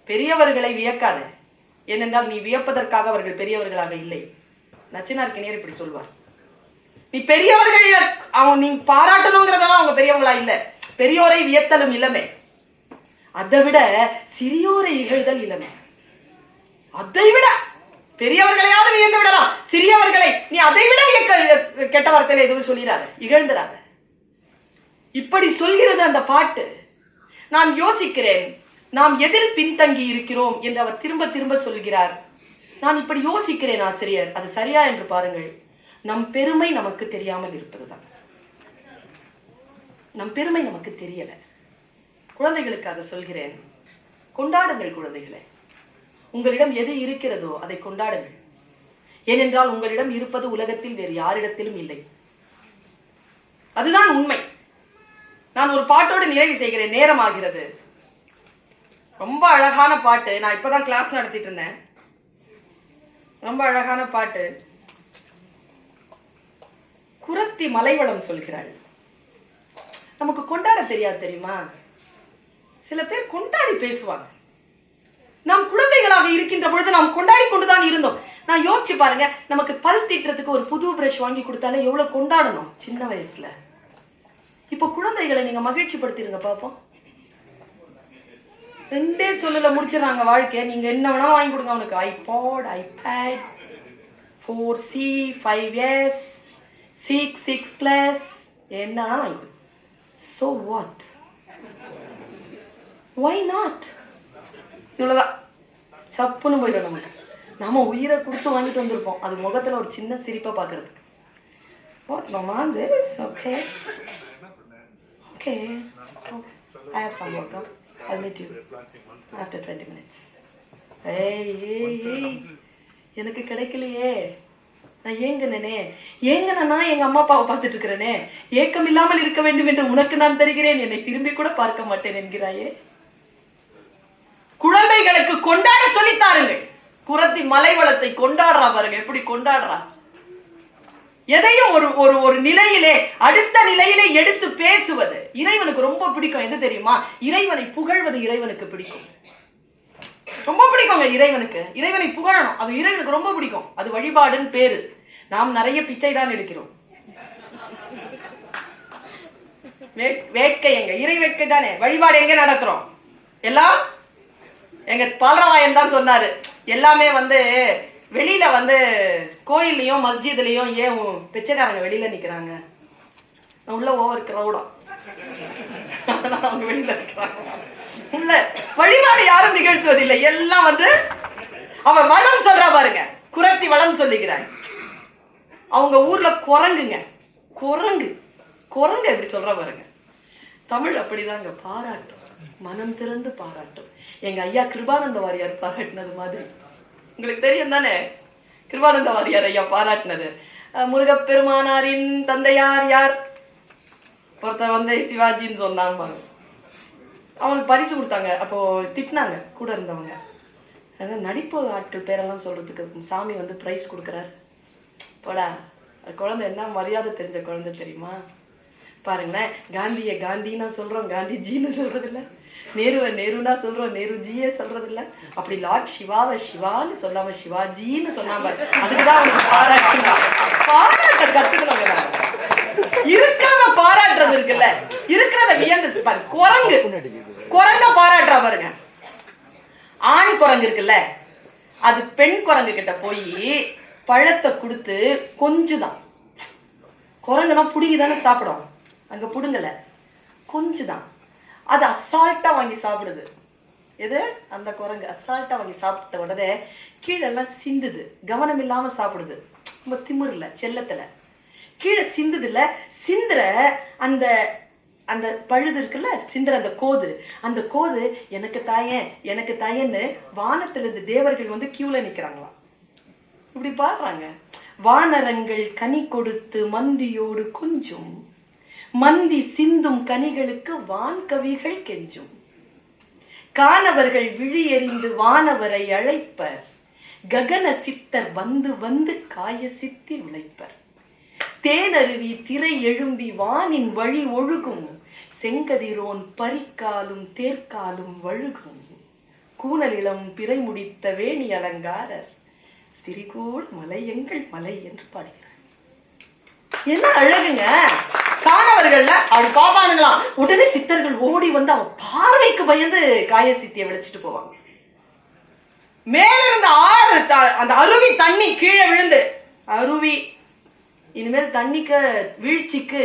பெரியவர்களை வியக்காத, ஏனென்றால் நீ வியப்பதற்காக அவர்கள் பெரியவர்களாக இல்லை. நச்சினார்க்கினியர் இப்படி சொல்வார். நீ பெரியவர்கள் நீ பாராட்டணுங்கிறதெல்லாம் அவங்க பெரியவங்களா இல்ல. பெரியோரை வியத்தலும் இளமே, அதை விட சிறியோரை இகழ்தல் இளமே. அதை விட பெரியவர்களையாவது வியந்து விடலாம், சிறியவர்களை நீ அதை விட கெட்ட வார்த்தையில எதுவும் சொல்லிடாத, இகழ்ந்துடாத. இப்படி சொல்கிறது அந்த பாட்டு. நான் யோசிக்கிறேன், நாம் எதில் பின்தங்கி இருக்கிறோம் என்று அவர் திரும்ப திரும்ப சொல்கிறார். நான் இப்படி யோசிக்கிறேன் ஆசிரியர், அது சரியா என்று பாருங்கள். நம் பெருமை நமக்கு தெரியாமல் இருப்பதுதான். நம் பெருமை நமக்கு தெரியல. குழந்தைகளுக்காக சொல்கிறேன், கொண்டாடுங்கள் குழந்தைகளை. உங்களிடம் எது இருக்கிறதோ அதை கொண்டாடுங்கள். ஏனென்றால் உங்களிடம் இருப்பது உலகத்தில் வேறு யாரிடத்திலும் இல்லை. அதுதான் உண்மை. நான் ஒரு பாட்டோடு நிறைவு செய்கிறேன், நேரம் ஆகிறது. ரொம்ப அழகான பாட்டு. நான் இப்பதான் கிளாஸ் நடத்திட்டு இருந்தேன். ரொம்ப அழகான பாட்டு. குரத்தி மலைவளம் சொல்கிறாள். நமக்கு கொண்டாட தெரியாது தெரியுமா? சில பேர் கொண்டாடி பேசுவாங்க. நாம் குழந்தைகளாக இருக்கின்ற பொழுது நாம் கொண்டாடி கொண்டுதான் இருந்தோம். நான் யோசிச்சு பாருங்க, நமக்கு பல் தீட்டுறதுக்கு ஒரு புது பிரஷ் வாங்கி கொடுத்தாலே எவ்வளவு கொண்டாடணும் சின்ன வயசுல. இப்ப குழந்தைகளை நீங்க மகிழ்ச்சி படுத்திருங்க பாப்போம். ரெண்டே சொல்லல முடிச்சிடறாங்க வாழ்க்கை. நீங்க என்ன வேணா வாங்கி கொடுங்க அவனுக்கு. ஐபாட், ஐபேட், 4C, 5S, 6+, என்ன வாங்கி கொடுங்க. So what? Why not? இவ்வளவுதான். சப்புன்னு போயிடும் நமக்கு. நாம உயிரை கொடுத்து வாங்கிட்டு வந்திருப்போம். அது முகத்துல ஒரு சின்ன சிரிப்பை பாக்குறதுக்கு. What mama, this okay? Okay. I have some work. I'll meet you after 20 minutes. Hey, எனக்கு கிடைக்கலையே, நான் ஏங்கினே. ஏங்கினா எங்க அம்மா அப்பாவை பார்த்துட்டு இருக்கிறேனே. ஏக்கம் இல்லாமல் இருக்க வேண்டும் என்று உனக்கு நான் தருகிறேன், என்னை திரும்பி கூட பார்க்க மாட்டேன் என்கிறாயே. குழந்தைகளுக்கு கொண்டாட சொல்லித்தாருங்கள். குரத்தி மலைவளத்தை கொண்டாடுறா பாருங்க, எப்படி கொண்டாடுறா. எதையும் ஒரு நிலையிலே அடுத்த நிலையிலே எடுத்து பேசுவது இறைவனுக்கு ரொம்ப பிடிக்கும். எது தெரியுமா? இறைவனை புகழ்வது இறைவனுக்கு பிடிக்கும், ரொம்ப பிடிக்குங்க இறைவனுக்கு. இறைவனை புகழணும், அது இறைவனுக்கு ரொம்ப பிடிக்கும். அது வழிபாடுன்னு பேரு. நாம் நிறைய பிச்சை தான் எடுக்கிறோம். வேட்கை எங்க? இறை வேட்கை தானே. வழிபாடு எங்க நடத்துறோம்? எல்லாம் எங்க பால்ராவாயன் தான் சொன்னாரு. எல்லாமே வெளியில கோயில்லையும் மஸ்ஜித்லையும் ஏன் பிச்சைக்காரங்க வெளியில நிக்கிறாங்க? உள்ள ஓவர் கிரௌடா, அதனால அவங்க வெளியில நிக்கிறாங்க. உள்ள வழிபாடு யாரும் நிகழ்த்துவதில்லை. எல்லாம் அவன் வளம் சொல்றா பாருங்க, குரத்தி வளம் சொல்லுகிறாய். அவங்க ஊர்ல குரங்குங்க, குரங்கு எப்படி சொல்ற பாருங்க. தமிழ் அப்படிதாங்க, பாராட்டும், மனம் திறந்து பாராட்டும். எங்க ஐயா கிருபானந்த வாரியார் பாராட்டினது மாதிரி. உங்களுக்கு தெரியும் தானே, கிருபானந்த வாரியார் ஐயா பாராட்டினது. முருகப்பெருமானாரின் தந்தையார் யார்? ஒருத்தன் வந்து சிவாஜின்னு சொன்னாங்க. அவனுக்கு பரிசு கொடுத்தாங்க. அப்போ திட்டினாங்க கூட இருந்தவங்க. அதான் நடிப்பு ஆட்கள் பேரெல்லாம் சொல்றதுக்கு சாமி வந்து பிரைஸ் கொடுக்குறாரு. போடா, குழந்தை என்ன மரியாதை தெரிஞ்ச குழந்தை தெரியுமா? பாருங்களேன், காந்தியை காந்தின்னா சொல்றோம், காந்திஜின்னு சொல்றது இல்லை. நேருவை நேருன்னா சொல்றோம், நேருஜியே சொல்றது இல்லை. அப்படி லார்ட் சிவாவை சிவான்னு சொல்லாம சிவாஜின்னு சொன்னாம, அதுக்குதான் அவனுக்கு பாராட்ட கத்துக்கணும். இருக்கிறத பாராட்டுறது இருக்குல்ல, இருக்கிறத வியந்து பாரு. குரங்க பாராட்டுறா பாருங்க. ஆண் குரங்கு இருக்குல்ல, அது பெண் குரங்கு கிட்ட போய் பழத்தை கொடுத்து கொஞ்சுதான். குரங்குனா புடுங்கி தானே சாப்பிடும், அங்க புடுங்கல, கொஞ்சுதான். அது அசால்ட்டா வாங்கி சாப்பிடுது. எது? அந்த குரங்கு அசால்ட்டா வாங்கி சாப்பிட்ட உடனே கீழெல்லாம் சிந்துது. கவனம் இல்லாம சாப்பிடுது, ரொம்ப திமிர்ல செல்லத்துல. கீழே சிந்துது இல்ல, சிந்துற அந்த அந்த பழுது இருக்குல்ல, சிந்துற அந்த கோது, அந்த கோது எனக்கு தாயன் எனக்கு தாயன்னு வானத்துல இருந்து தேவர்கள் வந்து கியூல நிக்கிறாங்களாம். இப்படி பாடுறாங்க. வானரங்கள் கனி கொடுத்து மந்தியோடு கொஞ்சும், மந்தி சிந்தும் கனிகளுக்கு வான்கவிகள் கெஞ்சும். காணவர்கள் விழி எறிந்து வானவரை அழைப்பர், ககன சித்தர் வந்து வந்து காய சித்தி உழைப்பர். தேனருவி திரை எழும்பி வானின் வழி ஒழுகும், செங்கதிரோன் பரிக்காலும் தேர்க்காலும் வழுகும். கூணலிளம் பிறை முடித்த வேணி அலங்காரர், திரிகூட மலை எங்கள் மலை என்று பாடுகிறார். என்ன அழகுங்க! காணவர்கள்ல அப்படி பாப்பானுங்களாம். உடனே சித்தர்கள் ஓடி வந்து அவன் பார்வைக்கு பயந்து காய சித்தியை விளைச்சிட்டு போவாங்க. மேல இருந்த ஆறு அந்த அருவி தண்ணி கீழே விழுந்து, அருவி இனிமேல் தண்ணிக்கு வீழ்ச்சிக்கு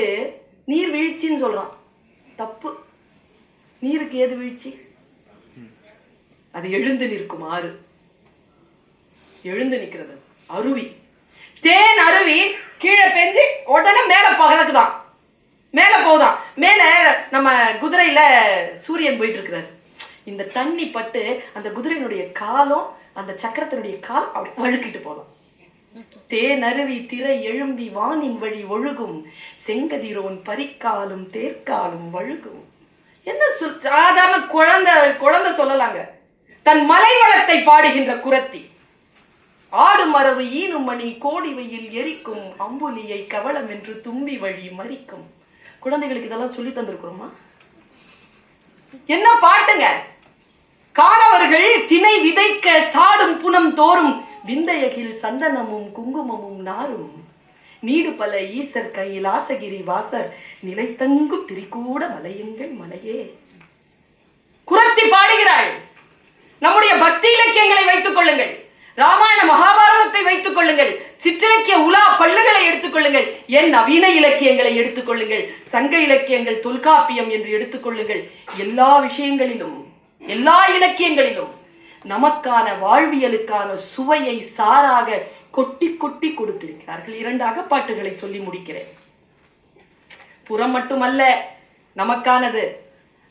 நீர் வீழ்ச்சின்னு சொல்றான். தப்பு. நீருக்கு ஏது வீழ்ச்சி? அது எழுந்து நிற்கும் ஆறு, எழுந்து நிக்கிறது அருவி. தேன் அருவி கீழே பெஞ்சு உடனே மேல பகலக்குதான், மேல போகுதான். மேல நம்ம குதிரையில சூரியன் போயிட்டு இருக்கிறாரு. இந்த தண்ணி பட்டு அந்த குதிரையினுடைய காலம், அந்த சக்கரத்தினுடைய கால் அப்படி வழுக்கிட்டு போதும். தேன் அருவி திரை எழும்பி வானின் வழி ஒழுகும், செங்கதிரோன் பரிக்காலும் தேர்க்காலும் வழுகும். என்ன சாதாரண குழந்தை சொல்லலாங்க. தன் மலை வளத்தை பாடுகின்ற குரத்தி. ஆடு மரவு ஈனும் மணி கோடி வெயில் எரிக்கும், அம்புலியை கவளம் என்று தும்பி வழி மறிக்கும். குழந்தைகளுக்கு இதெல்லாம் சொல்லி தந்திருக்கிறோமா? என்ன பாட்டுங்க! காணவர்கள் திணை விதைக்க சாடும் புனம் தோறும், விந்தையகில் சந்தனமும் குங்குமமும் நாரும். நீடு பல ஈசர் கையில் ஆசகிரி வாசர், நிலைத்தங்கும் திரிகூட மலையுங்கள் மலையே. குரத்தி பாடுகிறாள். நம்முடைய பக்தி இலக்கியங்களை வைத்துக் கொள்ளுங்கள், ராமாயண மகாபாரதத்தை வைத்துக் கொள்ளுங்கள், சிற்றிலக்கிய உலா பள்ளுகளை எடுத்துக் கொள்ளுங்கள், என் நவீன இலக்கியங்களை எடுத்துக் கொள்ளுங்கள், சங்க இலக்கியங்கள், தொல்காப்பியம் என்று எடுத்துக் கொள்ளுங்கள். எல்லா விஷயங்களிலும், எல்லா இலக்கியங்களிலும் நமக்கான வாழ்வியலுக்கான சுவையை சாராக கொட்டி கொட்டி கொடுத்திருக்கிறார்கள். 2 அகப்பாட்டுகளை சொல்லி முடிக்கிறேன். புறம் மட்டுமல்ல நமக்கானது,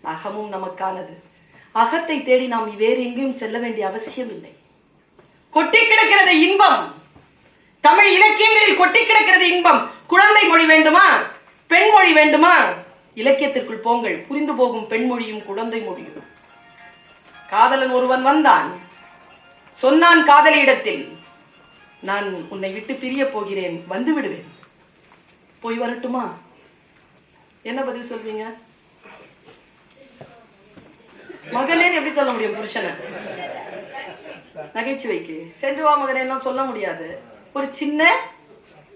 அகமும் நமக்கானது. அகத்தை தேடி நாம் வேறு எங்கேயும் செல்ல வேண்டிய அவசியம் இல்லை. கொட்டி கிடக்கிறது இன்பம். தமிழ் இலக்கியங்களில் கொட்டி கிடக்கிறது இன்பம். குழந்தை மொழி வேண்டுமா, பெண்மொழி வேண்டுமா? இலக்கியத்திற்குள் போங்கள், புரிந்து போகும் பெண்மொழியும் குழந்தை மொழியும். காதலன் ஒருவன் வந்தான், சொன்னான் காதலியிடத்தில், நான் உன்னை விட்டு பிரிய போகிறேன், வந்து விடுவேன், போய் வரட்டுமா? என்ன பதில் சொல்வீங்க? மகனேன்னு எப்படி சொல்ல முடியும் புருஷனை? நகைச்சுவைக்கு சென்று வா மகனே எல்லாம் சொல்ல முடியாது. ஒரு சின்ன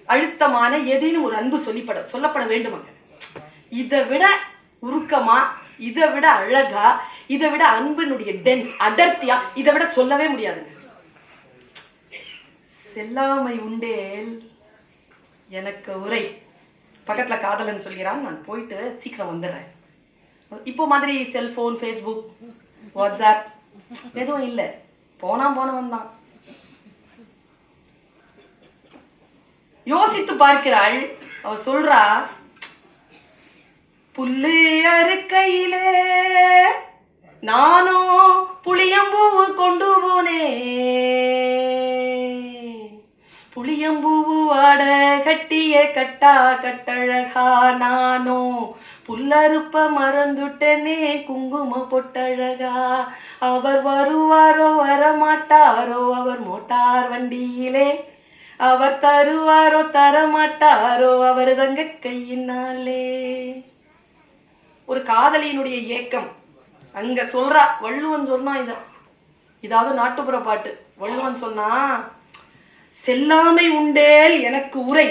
அழுத்தமான ஏதேனும் ஒரு அன்பு சொல்லப்பட வேண்டுமாங்க. இதை விட உருக்கமா, இதை விட அழகா, இதை விட அன்பினுடைய டென்ஸ் அடர்த்தியா இதை விட சொல்லவே முடியாதுங்க. செல்லாமை உண்டேல் எனக்கு உரை. பக்கத்துல காதலன் சொல்கிறான், நான் போயிட்டு சீக்கிரம் வந்துடுறேன். இப்போ மாதிரி செல்போன், ஃபேஸ்புக், வாட்ஸ்அப் எதுவும் இல்லை. போனவன் தான். யோசித்து பார்க்கிறாள். அவ சொல்றா, புல்லு அறுக்கையிலே நானும் புளியம்பூவு கொண்டு போனேன், புளியம்பூவு வாட கட்டிய கட்டா கட்டழகா நானோ புல்லறுப்ப மறந்துட்டனே குங்கும பொட்டழகா அவர் வருவாரோ வரமாட்டாரோ அவர் மோட்டார் வண்டியிலே அவர் தருவாரோ தரமாட்டாரோ அவர் தங்க கையினாலே. ஒரு காதலியினுடைய ஏக்கம் அங்க சொல்றா. வள்ளுவன் சொன்னா இதாவது நாட்டுப்புற பாட்டு. வள்ளுவன் சொன்னா, செல்லாமை உண்டேல் எனக்கு உரை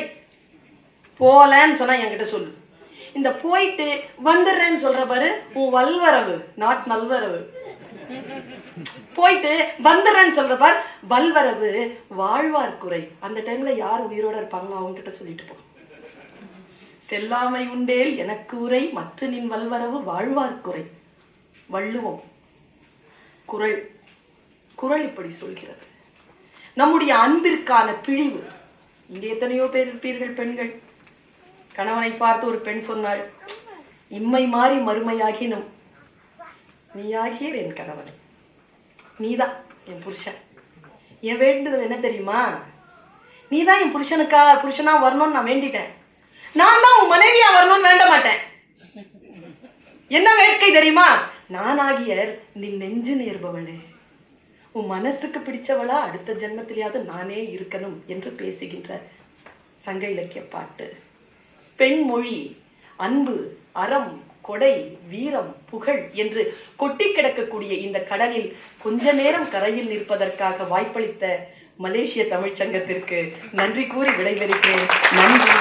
போலன்னு சொன்னா என்கிட்ட சொல்லு. இந்த போயிட்டு வந்துடுறேன்னு சொல்ற பாரு, உன் வல்வரவு நாட் நல்வரவு. போயிட்டு வந்துடுறேன்னு சொல்ற பார் வல்வரவு வாழ்வார் குறை. அந்த டைம்ல யார் உயிரோட இருப்பாங்களோ அவங்க கிட்ட சொல்லிட்டு போ. செல்லாமை உண்டேல் எனக்கு உரை மற்ற நின் வல்வரவு வாழ்வார் குறை. வள்ளுவம் குறள். குறள் இப்படி சொல்கிறது. நம்முடைய அன்பிற்கான பிழிவு. இங்கே எத்தனையோ பேர் இருப்பீர்கள் பெண்கள். கணவனை பார்த்து ஒரு பெண் சொன்னாள், இம்மை மாறி மறுமையாகினும் நீயாகிய என் கணவன், நீதான் என் புருஷன். என் வேண்டுதல் என்ன தெரியுமா? நீதான் என் புருஷனா வரணும்னு நான் வேண்டிட்டேன். நான் தான் உன் மனைவியா வரணும்னு வேண்ட மாட்டேன். என்ன வேட்கை தெரியுமா? நானாகிய நீ நெஞ்சு நேர்பவளே, உன் மனசுக்கு பிடிச்சவளா அடுத்த ஜென்மத்திலேயாவது நானே இருக்கணும் என்று பேசுகின்ற சங்க இலக்கிய பாட்டு. பெண் மொழி அன்பு, அறம், கொடை, வீரம், புகழ் என்று கொட்டி கிடக்கக்கூடிய இந்த கடலில் கொஞ்ச நேரம் கரையில் நிற்பதற்காக வாய்ப்பளித்த மலேசிய தமிழ்ச்சங்கத்திற்கு நன்றி கூறி விடைபெறுகிறேன். நன்றி.